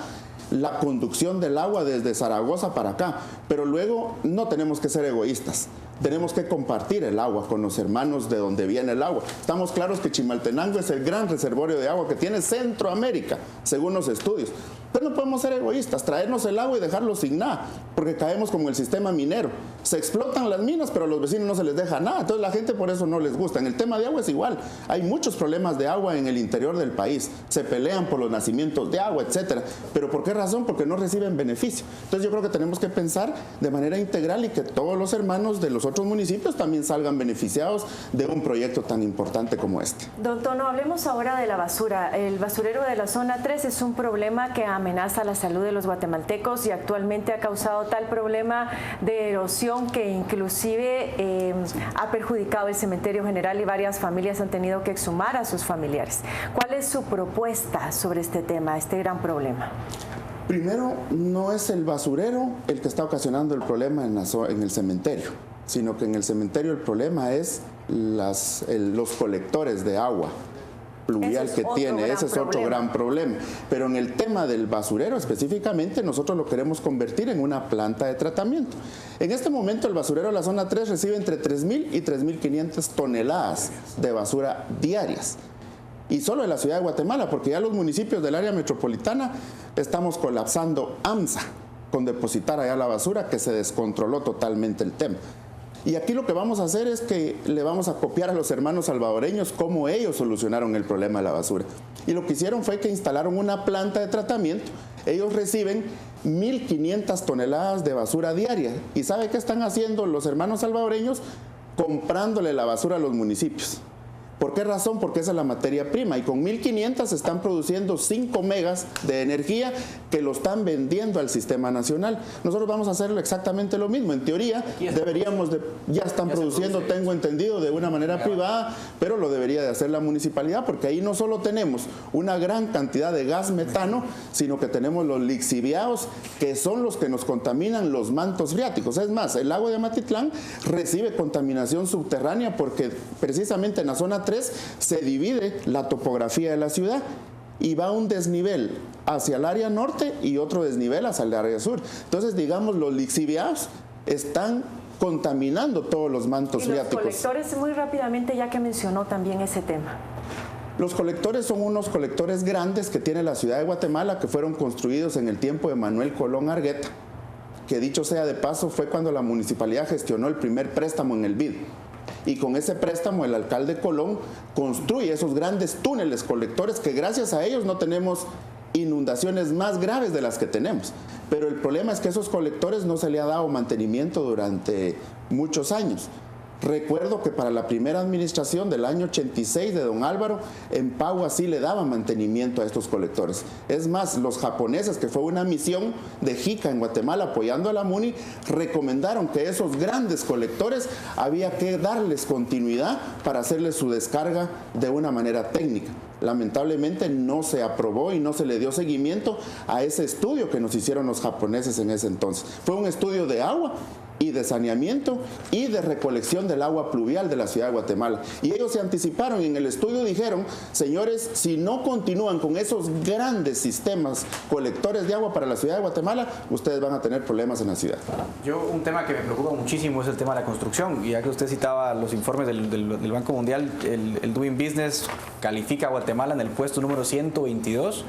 la conducción del agua desde Zaragoza para acá. Pero luego no tenemos que ser egoístas. Tenemos que compartir el agua con los hermanos de donde viene el agua. Estamos claros que Chimaltenango es el gran reservorio de agua que tiene Centroamérica, según los estudios. Pero no podemos ser egoístas, traernos el agua y dejarlo sin nada, porque caemos como el sistema minero. Se explotan las minas, pero a los vecinos no se les deja nada. Entonces la gente por eso no les gusta. En el tema de agua es igual. Hay muchos problemas de agua en el interior del país. Se pelean por los nacimientos de agua, etcétera. ¿Pero por qué razón? Porque no reciben beneficio. Entonces yo creo que tenemos que pensar de manera integral y que todos los hermanos de los otros municipios también salgan beneficiados de un proyecto tan importante como este. Don Tono, hablemos ahora de la basura. El basurero de la zona 3 es un problema que amenaza la salud de los guatemaltecos y actualmente ha causado tal problema de erosión que inclusive ha perjudicado el cementerio general y varias familias han tenido que exhumar a sus familiares. ¿Cuál es su propuesta sobre este tema, este gran problema? Primero, no es el basurero el que está ocasionando el problema en el cementerio, sino que en el cementerio el problema es los colectores de agua. pluvial que tiene. Ese es otro gran problema. Pero en el tema del basurero específicamente, nosotros lo queremos convertir en una planta de tratamiento. En este momento el basurero de la zona 3 recibe entre 3.000 y 3.500 toneladas de basura diarias. Y solo en la ciudad de Guatemala, porque ya los municipios del área metropolitana estamos colapsando AMSA con depositar allá la basura, que se descontroló totalmente el tema. Y aquí lo que vamos a hacer es que le vamos a copiar a los hermanos salvadoreños cómo ellos solucionaron el problema de la basura. Y lo que hicieron fue que instalaron una planta de tratamiento. Ellos reciben 1.500 toneladas de basura diaria. ¿Y sabe qué están haciendo los hermanos salvadoreños? Comprándole la basura a los municipios. ¿Por qué razón? Porque esa es la materia prima y con 1.500 están produciendo 5 megas de energía que lo están vendiendo al sistema nacional. Nosotros vamos a hacerlo exactamente lo mismo. En teoría deberíamos ya están produciendo, tengo entendido, de una manera privada, pero lo debería de hacer la municipalidad, porque ahí no solo tenemos una gran cantidad de gas metano, sino que tenemos los lixiviados, que son los que nos contaminan los mantos freáticos. Es más, el lago de Amatitlán recibe contaminación subterránea porque precisamente en la zona 3 se divide la topografía de la ciudad y va un desnivel hacia el área norte y otro desnivel hacia el área sur. Entonces, digamos, los lixiviados están contaminando todos los mantos freáticos. Los colectores, muy rápidamente, ya que mencionó también ese tema. Los colectores son unos colectores grandes que tiene la ciudad de Guatemala, que fueron construidos en el tiempo de Manuel Colón Argueta, que dicho sea de paso fue cuando la municipalidad gestionó el primer préstamo en el BID. Y con ese préstamo el alcalde Colón construye esos grandes túneles colectores que gracias a ellos no tenemos inundaciones más graves de las que tenemos. Pero el problema es que a esos colectores no se le ha dado mantenimiento durante muchos años. Recuerdo que para la primera administración del año 86 de don Álvaro, en Pagua sí le daban mantenimiento a estos colectores. Es más, los japoneses, que fue una misión de JICA en Guatemala apoyando a la MUNI, recomendaron que esos grandes colectores había que darles continuidad para hacerles su descarga de una manera técnica. Lamentablemente no se aprobó y no se le dio seguimiento a ese estudio que nos hicieron los japoneses en ese entonces. Fue un estudio de agua y de saneamiento y de recolección del agua pluvial de la ciudad de Guatemala. Y ellos se anticiparon y en el estudio dijeron, señores, si no continúan con esos grandes sistemas colectores de agua para la ciudad de Guatemala, ustedes van a tener problemas en la ciudad. Un tema que me preocupa muchísimo es el tema de la construcción. Y ya que usted citaba los informes del Banco Mundial, el Doing Business califica a Guatemala en el puesto número 122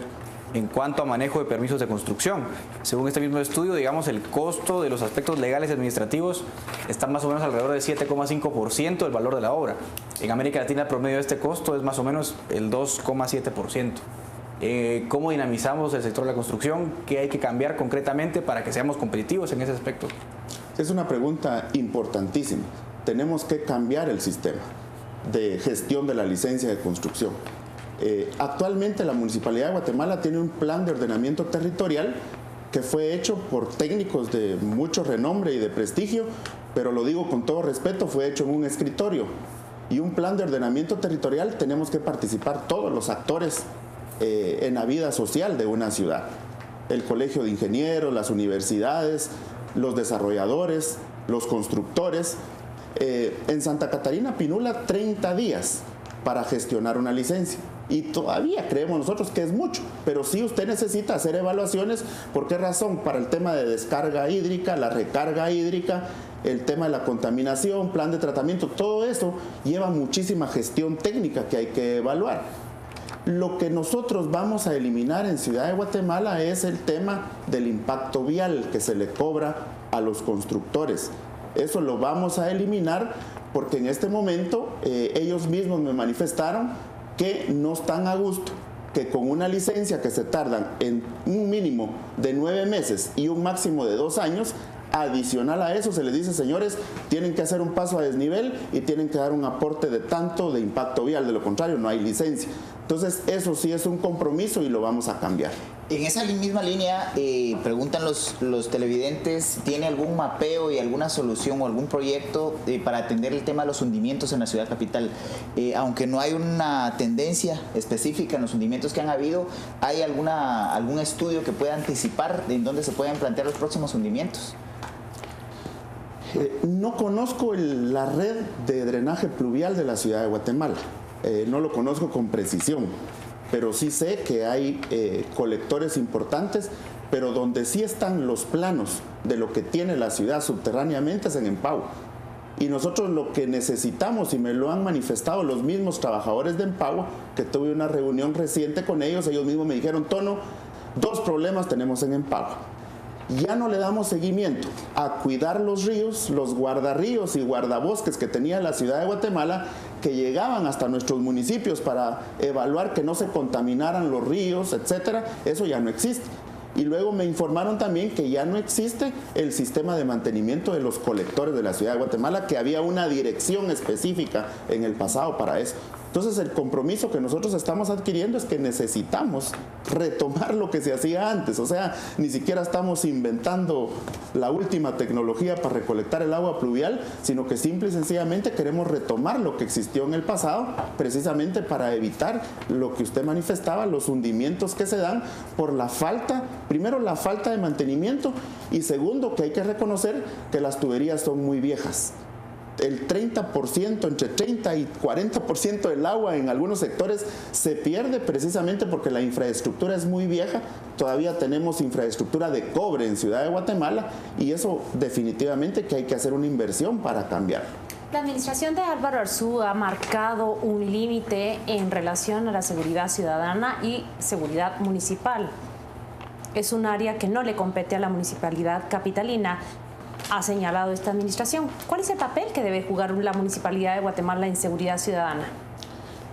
en cuanto a manejo de permisos de construcción. Según este mismo estudio, digamos, el costo de los aspectos legales y administrativos está más o menos alrededor del 7,5% del valor de la obra. En América Latina el promedio de este costo es más o menos el 2,7%. ¿Cómo dinamizamos el sector de la construcción? ¿Qué hay que cambiar concretamente para que seamos competitivos en ese aspecto? Es una pregunta importantísima. Tenemos que cambiar el sistema de gestión de la licencia de construcción. Actualmente la Municipalidad de Guatemala tiene un plan de ordenamiento territorial que fue hecho por técnicos de mucho renombre y de prestigio, pero lo digo con todo respeto, fue hecho en un escritorio. Y un plan de ordenamiento territorial tenemos que participar todos los actores en la vida social de una ciudad. El Colegio de Ingenieros, las universidades, los desarrolladores, los constructores. En Santa Catarina Pinula, 30 días para gestionar una licencia. Y todavía creemos nosotros que es mucho, pero sí usted necesita hacer evaluaciones. ¿Por qué razón? Para el tema de descarga hídrica, la recarga hídrica, el tema de la contaminación, plan de tratamiento, todo eso lleva muchísima gestión técnica que hay que evaluar. Lo que nosotros vamos a eliminar en Ciudad de Guatemala es el tema del impacto vial que se le cobra a los constructores. Eso lo vamos a eliminar porque en este momento ellos mismos me manifestaron que no están a gusto, que con una licencia que se tardan en un mínimo de 9 meses y un máximo de 2 años, adicional a eso se les dice, señores, tienen que hacer un paso a desnivel y tienen que dar un aporte de tanto de impacto vial, de lo contrario no hay licencia. Entonces eso sí es un compromiso y lo vamos a cambiar. En esa misma línea, preguntan los televidentes, ¿tiene algún mapeo y alguna solución o algún proyecto para atender el tema de los hundimientos en la ciudad capital? Aunque no hay una tendencia específica en los hundimientos que han habido, ¿hay algún estudio que pueda anticipar en dónde se pueden plantear los próximos hundimientos? No conozco la red de drenaje pluvial de la ciudad de Guatemala. no lo conozco con precisión, pero sí sé que hay colectores importantes, pero donde sí están los planos de lo que tiene la ciudad subterráneamente es en Empau. Y nosotros lo que necesitamos, y me lo han manifestado los mismos trabajadores de Empau, que tuve una reunión reciente con ellos, ellos mismos me dijeron, Tono, 2 problemas tenemos en Empau. Ya no le damos seguimiento a cuidar los ríos, los guardarríos y guardabosques que tenía la ciudad de Guatemala, que llegaban hasta nuestros municipios para evaluar que no se contaminaran los ríos, etcétera. Eso ya no existe. Y luego me informaron también que ya no existe el sistema de mantenimiento de los colectores de la ciudad de Guatemala, que había una dirección específica en el pasado para eso. Entonces el compromiso que nosotros estamos adquiriendo es que necesitamos retomar lo que se hacía antes. O sea, ni siquiera estamos inventando la última tecnología para recolectar el agua pluvial, sino que simple y sencillamente queremos retomar lo que existió en el pasado, precisamente para evitar lo que usted manifestaba, los hundimientos que se dan por la falta, primero la falta de mantenimiento, y segundo que hay que reconocer que las tuberías son muy viejas. El 30%, entre 30 y 40% del agua en algunos sectores se pierde precisamente porque la infraestructura es muy vieja. Todavía tenemos infraestructura de cobre en Ciudad de Guatemala, y eso definitivamente que hay que hacer una inversión para cambiar. La administración de Álvaro Arzú ha marcado un límite en relación a la seguridad ciudadana y seguridad municipal. Es un área que no le compete a la municipalidad capitalina, ha señalado esta administración. ¿Cuál es el papel que debe jugar la Municipalidad de Guatemala en seguridad ciudadana?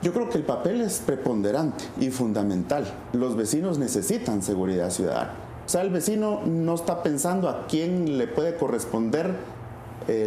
Yo creo que el papel es preponderante y fundamental. Los vecinos necesitan seguridad ciudadana. O sea, el vecino no está pensando a quién le puede corresponder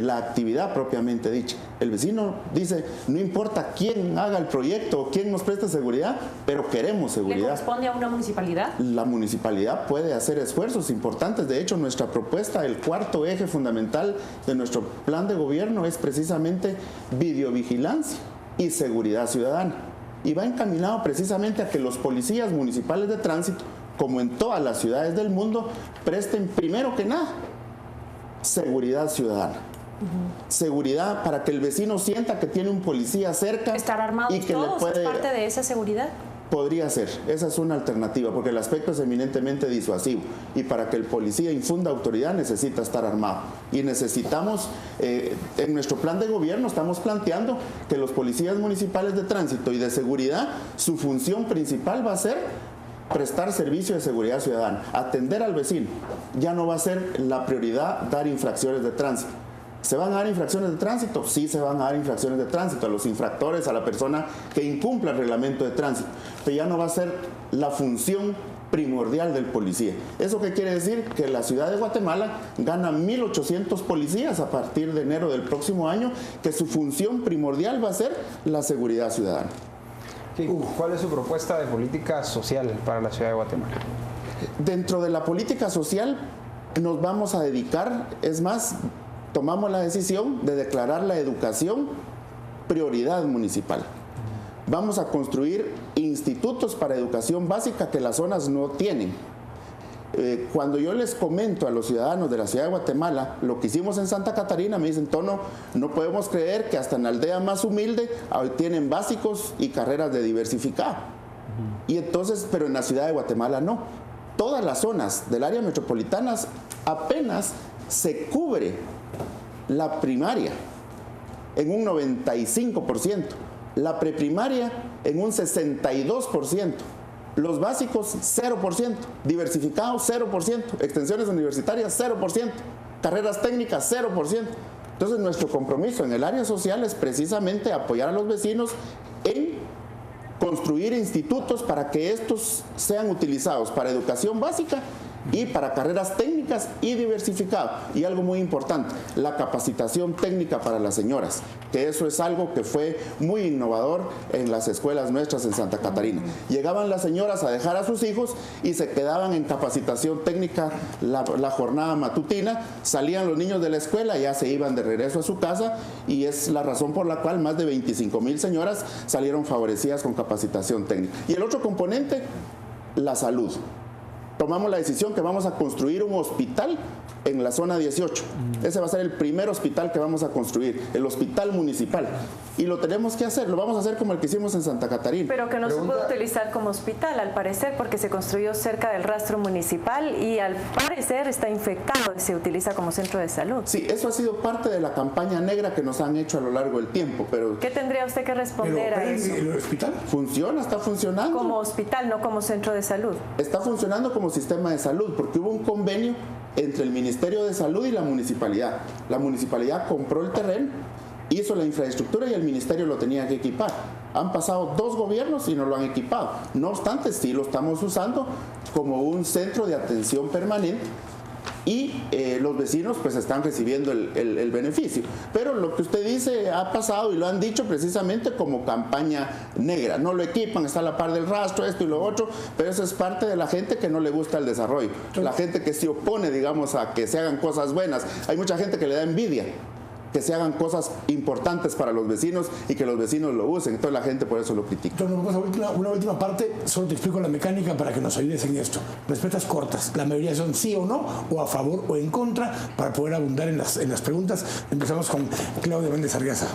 la actividad propiamente dicha. El vecino dice, no importa quién haga el proyecto o quién nos preste seguridad, pero queremos seguridad. ¿Le corresponde a una municipalidad? La municipalidad puede hacer esfuerzos importantes. De hecho, nuestra propuesta, el 4º eje fundamental de nuestro plan de gobierno es precisamente videovigilancia y seguridad ciudadana. Y va encaminado precisamente a que los policías municipales de tránsito, como en todas las ciudades del mundo, presten primero que nada seguridad ciudadana. Seguridad para que el vecino sienta que tiene un policía cerca. ¿Estar armados y que todos le puede, es parte de esa seguridad? Podría ser, esa es una alternativa, porque el aspecto es eminentemente disuasivo, y para que el policía infunda autoridad necesita estar armado. Y necesitamos, en nuestro plan de gobierno estamos planteando que los policías municipales de tránsito y de seguridad, su función principal va a ser prestar servicio de seguridad ciudadana, atender al vecino. Ya no va a ser la prioridad dar infracciones de tránsito. ¿Se van a dar infracciones de tránsito? Sí, se van a dar infracciones de tránsito a los infractores, a la persona que incumpla el reglamento de tránsito, pero ya no va a ser la función primordial del policía. ¿Eso qué quiere decir? Que la ciudad de Guatemala gana 1.800 policías a partir de enero del próximo año, que su función primordial va a ser la seguridad ciudadana. ¿Cuál es su propuesta de política social para la ciudad de Guatemala? Dentro de la política social nos vamos a dedicar, es más, tomamos la decisión de declarar la educación prioridad municipal. Vamos a construir institutos para educación básica que las zonas no tienen. Cuando yo les comento a los ciudadanos de la ciudad de Guatemala lo que hicimos en Santa Catarina, me dicen, Tono, no podemos creer que hasta en la aldea más humilde tienen básicos y carreras de diversificado. Y entonces, pero en la ciudad de Guatemala no. Todas las zonas del área metropolitana apenas se cubre la primaria en un 95%, la preprimaria en un 62%. Los básicos, 0%. Diversificados, 0%. Extensiones universitarias, 0%. Carreras técnicas, 0%. Entonces, nuestro compromiso en el área social es precisamente apoyar a los vecinos en construir institutos para que estos sean utilizados para educación básica y para carreras técnicas y diversificado. Y algo muy importante, la capacitación técnica para las señoras, que eso es algo que fue muy innovador en las escuelas nuestras en Santa Catarina. Llegaban las señoras a dejar a sus hijos y se quedaban en capacitación técnica la jornada matutina, salían los niños de la escuela, ya se iban de regreso a su casa, y es la razón por la cual más de 25,000 señoras salieron favorecidas con capacitación técnica. Y el otro componente, la salud. Tomamos la decisión que vamos a construir un hospital en la zona 18. Ese va a ser el primer hospital que vamos a construir, el hospital municipal. Y lo tenemos que hacer, lo vamos a hacer como el que hicimos en Santa Catarina. Pero que no se puede utilizar como hospital, al parecer, porque se construyó cerca del rastro municipal y al parecer está infectado y se utiliza como centro de salud. Sí, eso ha sido parte de la campaña negra que nos han hecho a lo largo del tiempo, pero... ¿Qué tendría usted que responder a eso? ¿El hospital? Funciona, está funcionando. Como hospital, no como centro de salud. Está funcionando como sistema de salud, porque hubo un convenio entre el Ministerio de Salud y la municipalidad. La municipalidad compró el terreno, hizo la infraestructura y el ministerio lo tenía que equipar. Han pasado 2 gobiernos y no lo han equipado. No obstante, sí lo estamos usando como un centro de atención permanente y los vecinos pues están recibiendo el beneficio. Pero lo que usted dice ha pasado y lo han dicho precisamente como campaña negra. No lo equipan, está a la par del rastro, esto y lo otro, pero eso es parte de la gente que no le gusta el desarrollo. La gente que se opone, digamos, a que se hagan cosas buenas. Hay mucha gente que le da envidia que se hagan cosas importantes para los vecinos y que los vecinos lo usen. Entonces la gente por eso lo critica. Entonces, vamos a una última parte, solo te explico la mecánica para que nos ayudes en esto. Respuestas cortas, la mayoría son sí o no, o a favor o en contra, para poder abundar en las preguntas. Empezamos con Claudia Méndez Arriaza.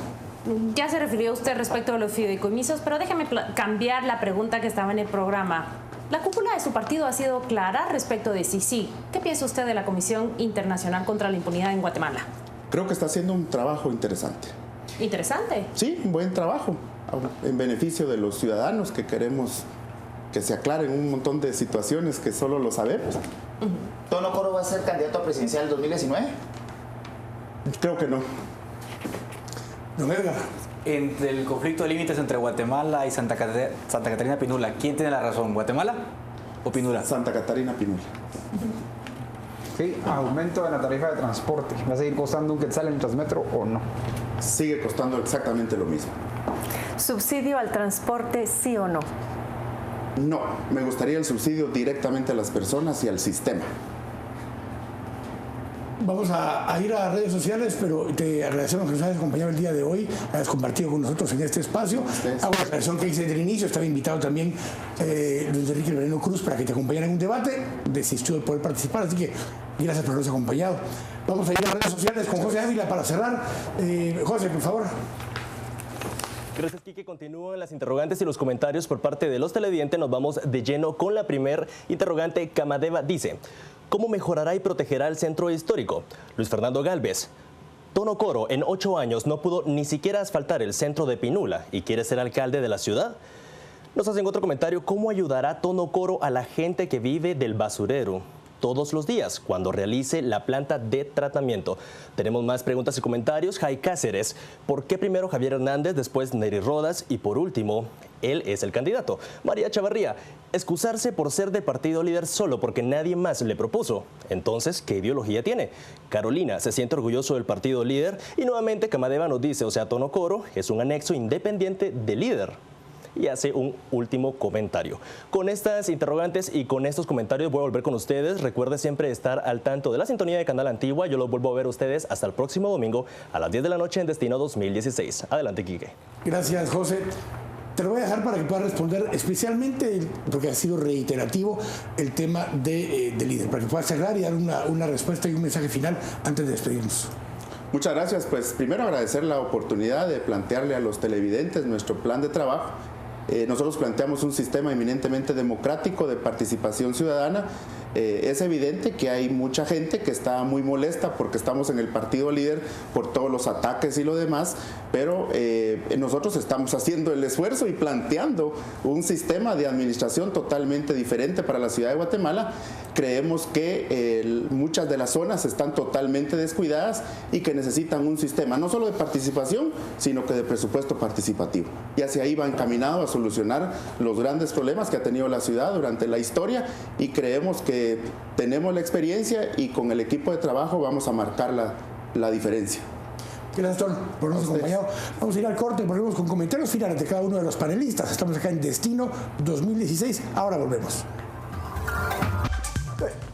Ya se refirió usted respecto a los fideicomisos, pero déjeme cambiar la pregunta que estaba en el programa. La cúpula de su partido ha sido clara respecto de sí. ¿Qué piensa usted de la Comisión Internacional contra la Impunidad en Guatemala? Creo que está haciendo un trabajo interesante. ¿Interesante? Sí, un buen trabajo en beneficio de los ciudadanos que queremos que se aclaren un montón de situaciones que solo lo sabemos. ¿Tono Coro va a ser candidato a presidencial en 2019? Creo que no. Don Edgar. Entre el conflicto de límites entre Guatemala y Santa Catarina Pinula, ¿quién tiene la razón? ¿Guatemala o Pinula? Santa Catarina Pinula. Sí, aumento de la tarifa de transporte. ¿Va a seguir costando un quetzal en Transmetro o no? Sigue costando exactamente lo mismo. ¿Subsidio al transporte, sí o no? No, me gustaría el subsidio directamente a las personas y al sistema. Vamos a ir a redes sociales, pero te agradecemos que nos hayas acompañado el día de hoy, hayas compartido con nosotros en este espacio. Hago la aclaración que hice desde el inicio, estaba invitado también Luis Enrique Veneno Cruz para que te acompañara en un debate, desistió de poder participar, así que gracias por habernos acompañado. Vamos a ir a redes sociales con José Ávila para cerrar. José, por favor. Gracias, Quique. Continúan las interrogantes y los comentarios por parte de los televidentes. Nos vamos de lleno con la primer interrogante. Camadeva dice: ¿cómo mejorará y protegerá el centro histórico? Luis Fernando Galvez: Tono Coro en 8 años no pudo ni siquiera asfaltar el centro de Pinula y quiere ser alcalde de la ciudad. Nos hacen otro comentario: ¿cómo ayudará Tono Coro a la gente que vive del basurero todos los días cuando realice la planta de tratamiento? Tenemos más preguntas y comentarios. Jai Cáceres: ¿por qué primero Javier Hernández, después Neri Rodas y por último él es el candidato? María Chavarría: excusarse por ser de partido líder solo porque nadie más le propuso. Entonces, ¿qué ideología tiene? Carolina: se siente orgulloso del partido líder. Y nuevamente Camadeva nos dice, Tono Coro es un anexo independiente del líder. Y hace un último comentario. Con estas interrogantes y con estos comentarios voy a volver con ustedes. Recuerde siempre estar al tanto de la sintonía de Canal Antigua. Yo los vuelvo a ver a ustedes hasta el próximo domingo a las 10 de la noche en Destino 2016. Adelante, Quique. Gracias, José. Te lo voy a dejar para que puedas responder, especialmente porque ha sido reiterativo el tema de líder, para que puedas cerrar y dar una respuesta y un mensaje final antes de despedirnos. Muchas gracias. Pues primero agradecer la oportunidad de plantearle a los televidentes nuestro plan de trabajo. Nosotros planteamos un sistema eminentemente democrático de participación ciudadana. Es evidente que hay mucha gente que está muy molesta porque estamos en el partido líder por todos los ataques y lo demás, pero nosotros estamos haciendo el esfuerzo y planteando un sistema de administración totalmente diferente para la ciudad de Guatemala. Creemos que muchas de las zonas están totalmente descuidadas y que necesitan un sistema no solo de participación, sino que de presupuesto participativo. Y hacia ahí va encaminado a solucionar los grandes problemas que ha tenido la ciudad durante la historia, y creemos que tenemos la experiencia y con el equipo de trabajo vamos a marcar la diferencia. Gracias, Tono, por habernos acompañado. Vamos a ir al corte y volvemos con comentarios finales de cada uno de los panelistas. Estamos acá en Destino 2016. Ahora volvemos.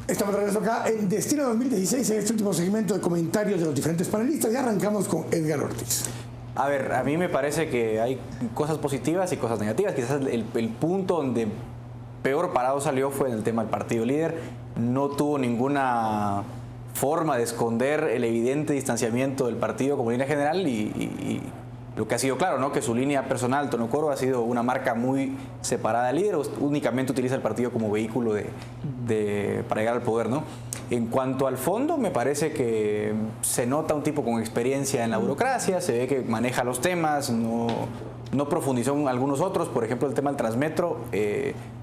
Estamos de regreso acá en Destino 2016, en este último segmento de comentarios de los diferentes panelistas, y arrancamos con Edgar Ortiz. A ver, a mí me parece que hay cosas positivas y cosas negativas. Quizás el punto donde peor parado salió fue en el tema del partido líder. No tuvo ninguna forma de esconder el evidente distanciamiento del partido como línea general y lo que ha sido claro, ¿no? Que su línea personal, Tono Coro, ha sido una marca muy separada del líder, únicamente utiliza el partido como vehículo para llegar al poder, ¿no? En cuanto al fondo, me parece que se nota un tipo con experiencia en la burocracia, se ve que maneja los temas, no profundizó en algunos otros, por ejemplo el tema del Transmetro,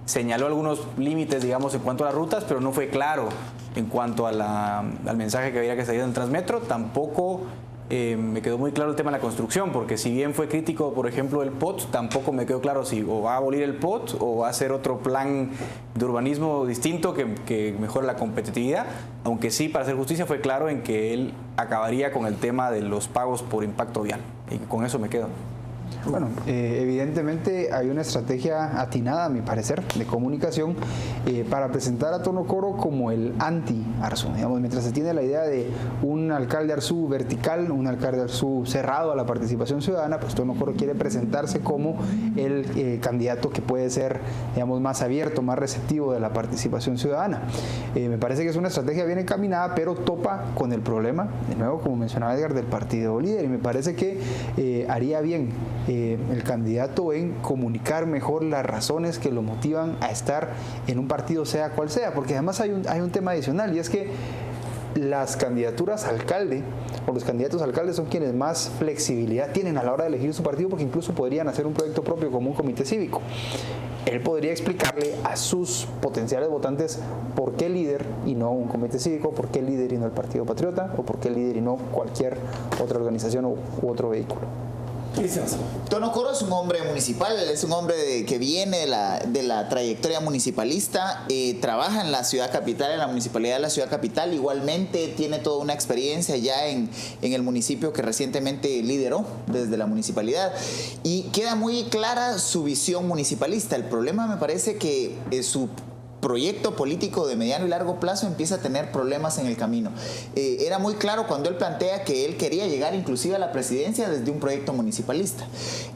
señaló algunos límites, digamos, en cuanto a las rutas, pero no fue claro en cuanto a al mensaje que había que salir del Transmetro. Tampoco me quedó muy claro el tema de la construcción, porque si bien fue crítico, por ejemplo, el POT, tampoco me quedó claro si o va a abolir el POT o va a hacer otro plan de urbanismo distinto que mejore la competitividad, aunque sí, para hacer justicia, fue claro en que él acabaría con el tema de los pagos por impacto vial, y con eso me quedo. Bueno, evidentemente hay una estrategia atinada, a mi parecer, de comunicación para presentar a Tono Coro como el anti-Arzú. Digamos, mientras se tiene la idea de un alcalde Arzú vertical, un alcalde Arzú cerrado a la participación ciudadana, pues Tono Coro quiere presentarse como el candidato que puede ser, digamos, más abierto, más receptivo de la participación ciudadana. Me parece que es una estrategia bien encaminada, pero topa con el problema, de nuevo, como mencionaba Edgar, del partido líder, y me parece que haría bien el candidato en comunicar mejor las razones que lo motivan a estar en un partido, sea cual sea, porque además hay un tema adicional, y es que las candidaturas a alcalde o los candidatos a alcalde son quienes más flexibilidad tienen a la hora de elegir su partido, porque incluso podrían hacer un proyecto propio como un comité cívico. Él podría explicarle a sus potenciales votantes por qué líder y no un comité cívico, por qué líder y no el Partido Patriota, o por qué líder y no cualquier otra organización u otro vehículo. Tono Coro es un hombre municipal, es un hombre que viene de la trayectoria municipalista, trabaja en la ciudad capital, en la municipalidad de la ciudad capital, igualmente tiene toda una experiencia ya en el municipio que recientemente lideró desde la municipalidad, y queda muy clara su visión municipalista. El problema me parece que su proyecto político de mediano y largo plazo empieza a tener problemas en el camino. Era muy claro cuando él plantea que él quería llegar inclusive a la presidencia desde un proyecto municipalista.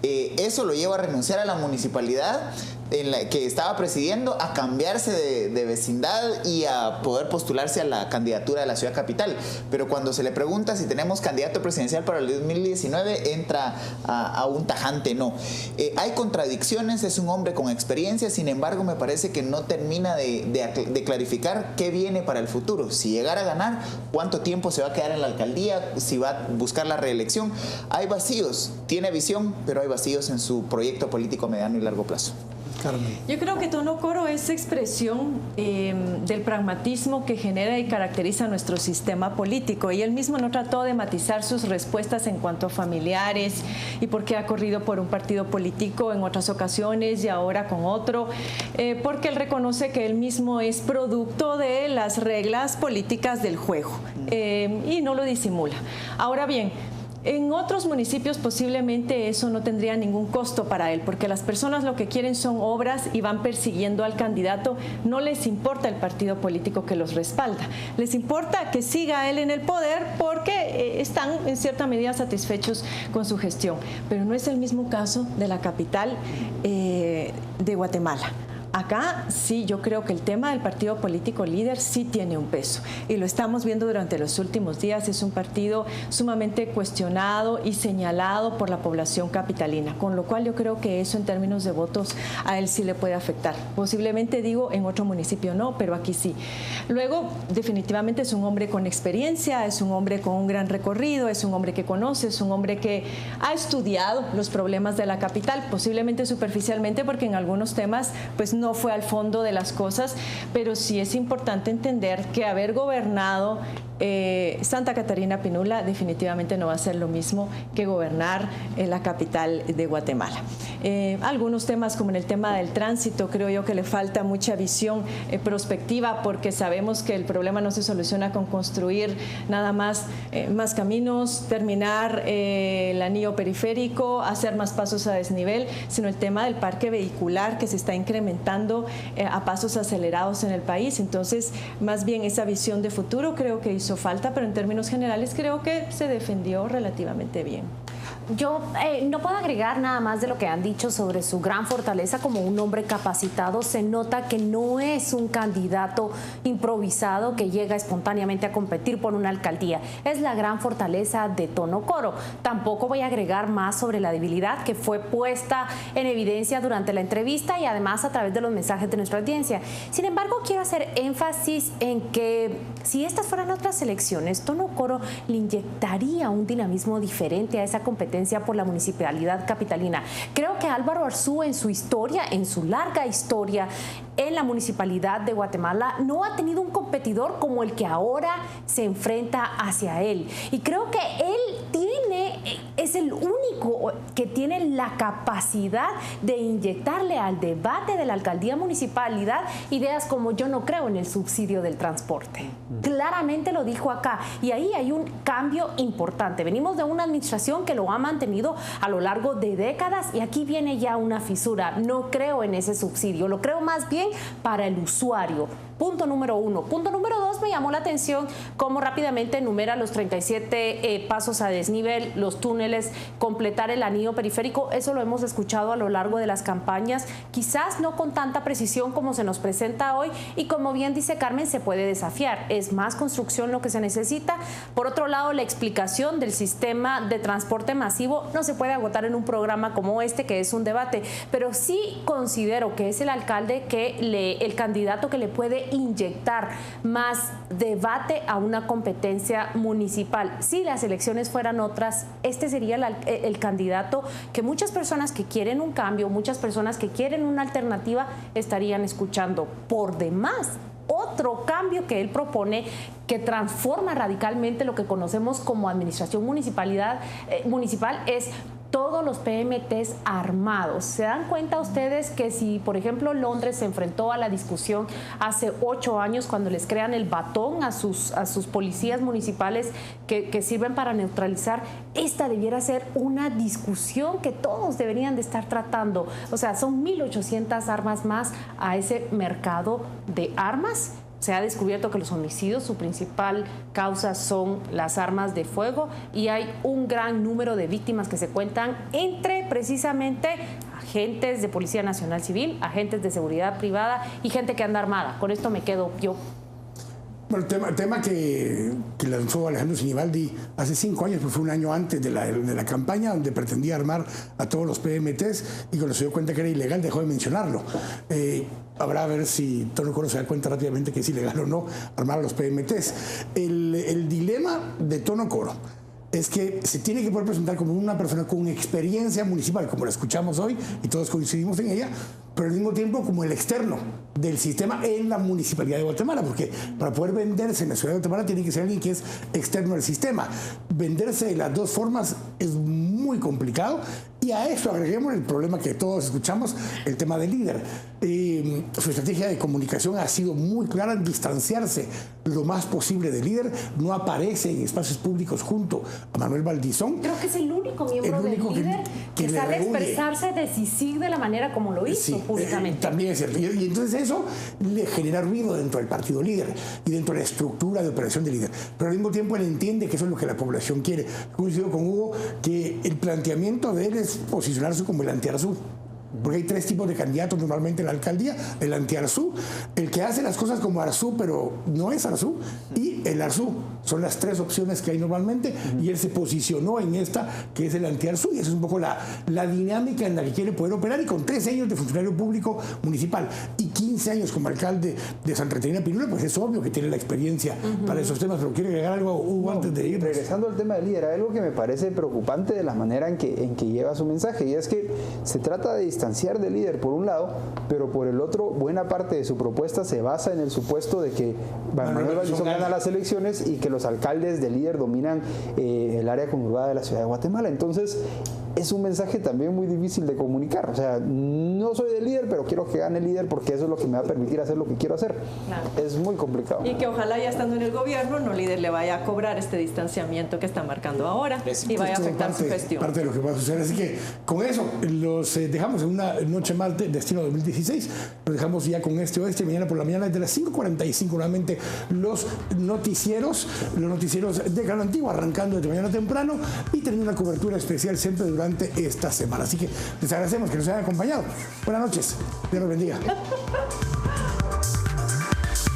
Eso lo lleva a renunciar a la municipalidad en la que estaba presidiendo, a cambiarse de vecindad y a poder postularse a la candidatura de la ciudad capital. Pero cuando se le pregunta si tenemos candidato presidencial para el 2019, entra a un tajante no. Hay contradicciones, es un hombre con experiencia, sin embargo me parece que no termina de clarificar qué viene para el futuro. Si llegara a ganar, cuánto tiempo se va a quedar en la alcaldía, si va a buscar la reelección. Hay vacíos, tiene visión, pero hay vacíos en su proyecto político a mediano y largo plazo. Yo creo que Tono Coro es expresión del pragmatismo que genera y caracteriza nuestro sistema político, y él mismo no trató de matizar sus respuestas en cuanto a familiares y por qué ha corrido por un partido político en otras ocasiones y ahora con otro, porque él reconoce que él mismo es producto de las reglas políticas del juego y no lo disimula. Ahora bien, en otros municipios posiblemente eso no tendría ningún costo para él, porque las personas lo que quieren son obras y van persiguiendo al candidato. No les importa el partido político que los respalda, les importa que siga él en el poder porque están en cierta medida satisfechos con su gestión. Pero no es el mismo caso de la capital de Guatemala. Acá sí, yo creo que el tema del partido político líder sí tiene un peso, y lo estamos viendo durante los últimos días. Es un partido sumamente cuestionado y señalado por la población capitalina, con lo cual yo creo que eso en términos de votos a él sí le puede afectar. Posiblemente, digo, en otro municipio no, pero aquí sí. Luego, definitivamente es un hombre con experiencia, es un hombre con un gran recorrido, es un hombre que conoce, es un hombre que ha estudiado los problemas de la capital, posiblemente superficialmente, porque en algunos temas pues no fue al fondo de las cosas, pero sí es importante entender que haber gobernado Santa Catarina Pinula definitivamente no va a ser lo mismo que gobernar en la capital de Guatemala. Algunos temas, como en el tema del tránsito, creo yo que le falta mucha visión prospectiva, porque sabemos que el problema no se soluciona con construir nada más más caminos, terminar el anillo periférico, hacer más pasos a desnivel, sino el tema del parque vehicular que se está incrementando a pasos acelerados en el país. Entonces, más bien esa visión de futuro creo que hizo falta, pero en términos generales creo que se defendió relativamente bien. Yo no puedo agregar nada más de lo que han dicho sobre su gran fortaleza como un hombre capacitado. Se nota que no es un candidato improvisado que llega espontáneamente a competir por una alcaldía. Es la gran fortaleza de Tono Coro. Tampoco voy a agregar más sobre la debilidad que fue puesta en evidencia durante la entrevista y además a través de los mensajes de nuestra audiencia. Sin embargo, quiero hacer énfasis en que si estas fueran otras elecciones, Tono Coro le inyectaría un dinamismo diferente a esa competencia por la municipalidad capitalina. Creo que Álvaro Arzú en su historia, en su larga historia en la municipalidad de Guatemala, no ha tenido un competidor como el que ahora se enfrenta hacia él. Y creo que él es el único que tiene la capacidad de inyectarle al debate de la alcaldía municipalidad ideas como yo no creo en el subsidio del transporte. Claramente lo dijo acá y ahí hay un cambio importante. Venimos de una administración que lo ha mantenido a lo largo de décadas y aquí viene ya una fisura. No creo en ese subsidio, lo creo más bien para el usuario. Punto número 1. Punto número 2, me llamó la atención cómo rápidamente enumera los 37 pasos a desnivel, los túneles, completar el anillo periférico. Eso lo hemos escuchado a lo largo de las campañas, quizás no con tanta precisión como se nos presenta hoy y como bien dice Carmen, se puede desafiar. Es más construcción lo que se necesita. Por otro lado, la explicación del sistema de transporte masivo no se puede agotar en un programa como este, que es un debate, pero sí considero que es el alcalde el candidato que le puede inyectar más debate a una competencia municipal. Si las elecciones fueran otras, este sería el candidato que muchas personas que quieren un cambio, muchas personas que quieren una alternativa estarían escuchando. Por demás, otro cambio que él propone que transforma radicalmente lo que conocemos como administración municipal es todos los PMTs armados. ¿Se dan cuenta ustedes que si, por ejemplo, Londres se enfrentó a la discusión hace 8 años cuando les crean el batón a sus policías municipales que sirven para neutralizar, esta debiera ser una discusión que todos deberían de estar tratando? O sea, son 1.800 armas más a ese mercado de armas. Se ha descubierto que los homicidios, su principal causa son las armas de fuego y hay un gran número de víctimas que se cuentan entre precisamente agentes de Policía Nacional Civil, agentes de seguridad privada y gente que anda armada. Con esto me quedo yo. Bueno, el tema que lanzó Alejandro Sinibaldi hace 5 años, pues fue un año antes de la campaña, donde pretendía armar a todos los PMTs y cuando se dio cuenta que era ilegal dejó de mencionarlo. Habrá a ver si Tono Coro se da cuenta rápidamente que es ilegal o no armar a los PMTs. El dilema de Tono Coro es que se tiene que poder presentar como una persona con experiencia municipal, como la escuchamos hoy y todos coincidimos en ella, pero al mismo tiempo como el externo del sistema en la municipalidad de Guatemala, porque para poder venderse en la ciudad de Guatemala tiene que ser alguien que es externo al sistema. Venderse de las dos formas es muy complicado y a eso agreguemos el problema que todos escuchamos, el tema del líder. Su estrategia de comunicación ha sido muy clara en distanciarse lo más posible del líder, no aparece en espacios públicos junto a Manuel Valdizón. Creo que es el único miembro del líder que sabe expresarse decisivo de la manera como lo hizo. Sí, públicamente. También es cierto. Y entonces eso le genera ruido dentro del partido líder y dentro de la estructura de operación del líder. Pero al mismo tiempo él entiende que eso es lo que la población quiere. Coincido con Hugo que el planteamiento de él es posicionarse como el anti-Arzú. Porque hay 3 tipos de candidatos normalmente en la alcaldía: el anti-Arzú, el que hace las cosas como Arzú pero no es Arzú, y el Arzú. Son las 3 opciones que hay normalmente y él se posicionó en esta que es el anti-Arzú y eso es un poco la dinámica en la que quiere poder operar. Y con 13 años de funcionario público municipal y 15 años como alcalde de Santa Catarina Pinula, pues es obvio que tiene la experiencia para esos temas. Pero quiere agregar algo, Hugo, antes de ir. Regresando al tema del líder, hay algo que me parece preocupante de la manera en que lleva su mensaje, y es que se trata de distanciar del líder por un lado, pero por el otro buena parte de su propuesta se basa en el supuesto de que Manuel Valdizón gana las elecciones y que los alcaldes del líder dominan el área conurbada de la ciudad de Guatemala. Entonces es un mensaje también muy difícil de comunicar. O sea, no soy del líder, pero quiero que gane el líder porque eso es lo que me va a permitir hacer lo que quiero hacer. Claro. Es muy complicado. Y que ojalá ya estando en el gobierno, no líder le vaya a cobrar este distanciamiento que está marcando ahora y vaya a afectar su gestión. Parte de lo que va a suceder. Así que con eso los dejamos en una noche más de Destino 2016. Los dejamos ya con este oeste. Mañana por la mañana desde las 5:45 nuevamente los noticieros. los noticieros de Canal Antiguo, arrancando desde mañana temprano y teniendo una cobertura especial siempre durante esta semana. Así que les agradecemos que nos hayan acompañado. Buenas noches, Dios los bendiga.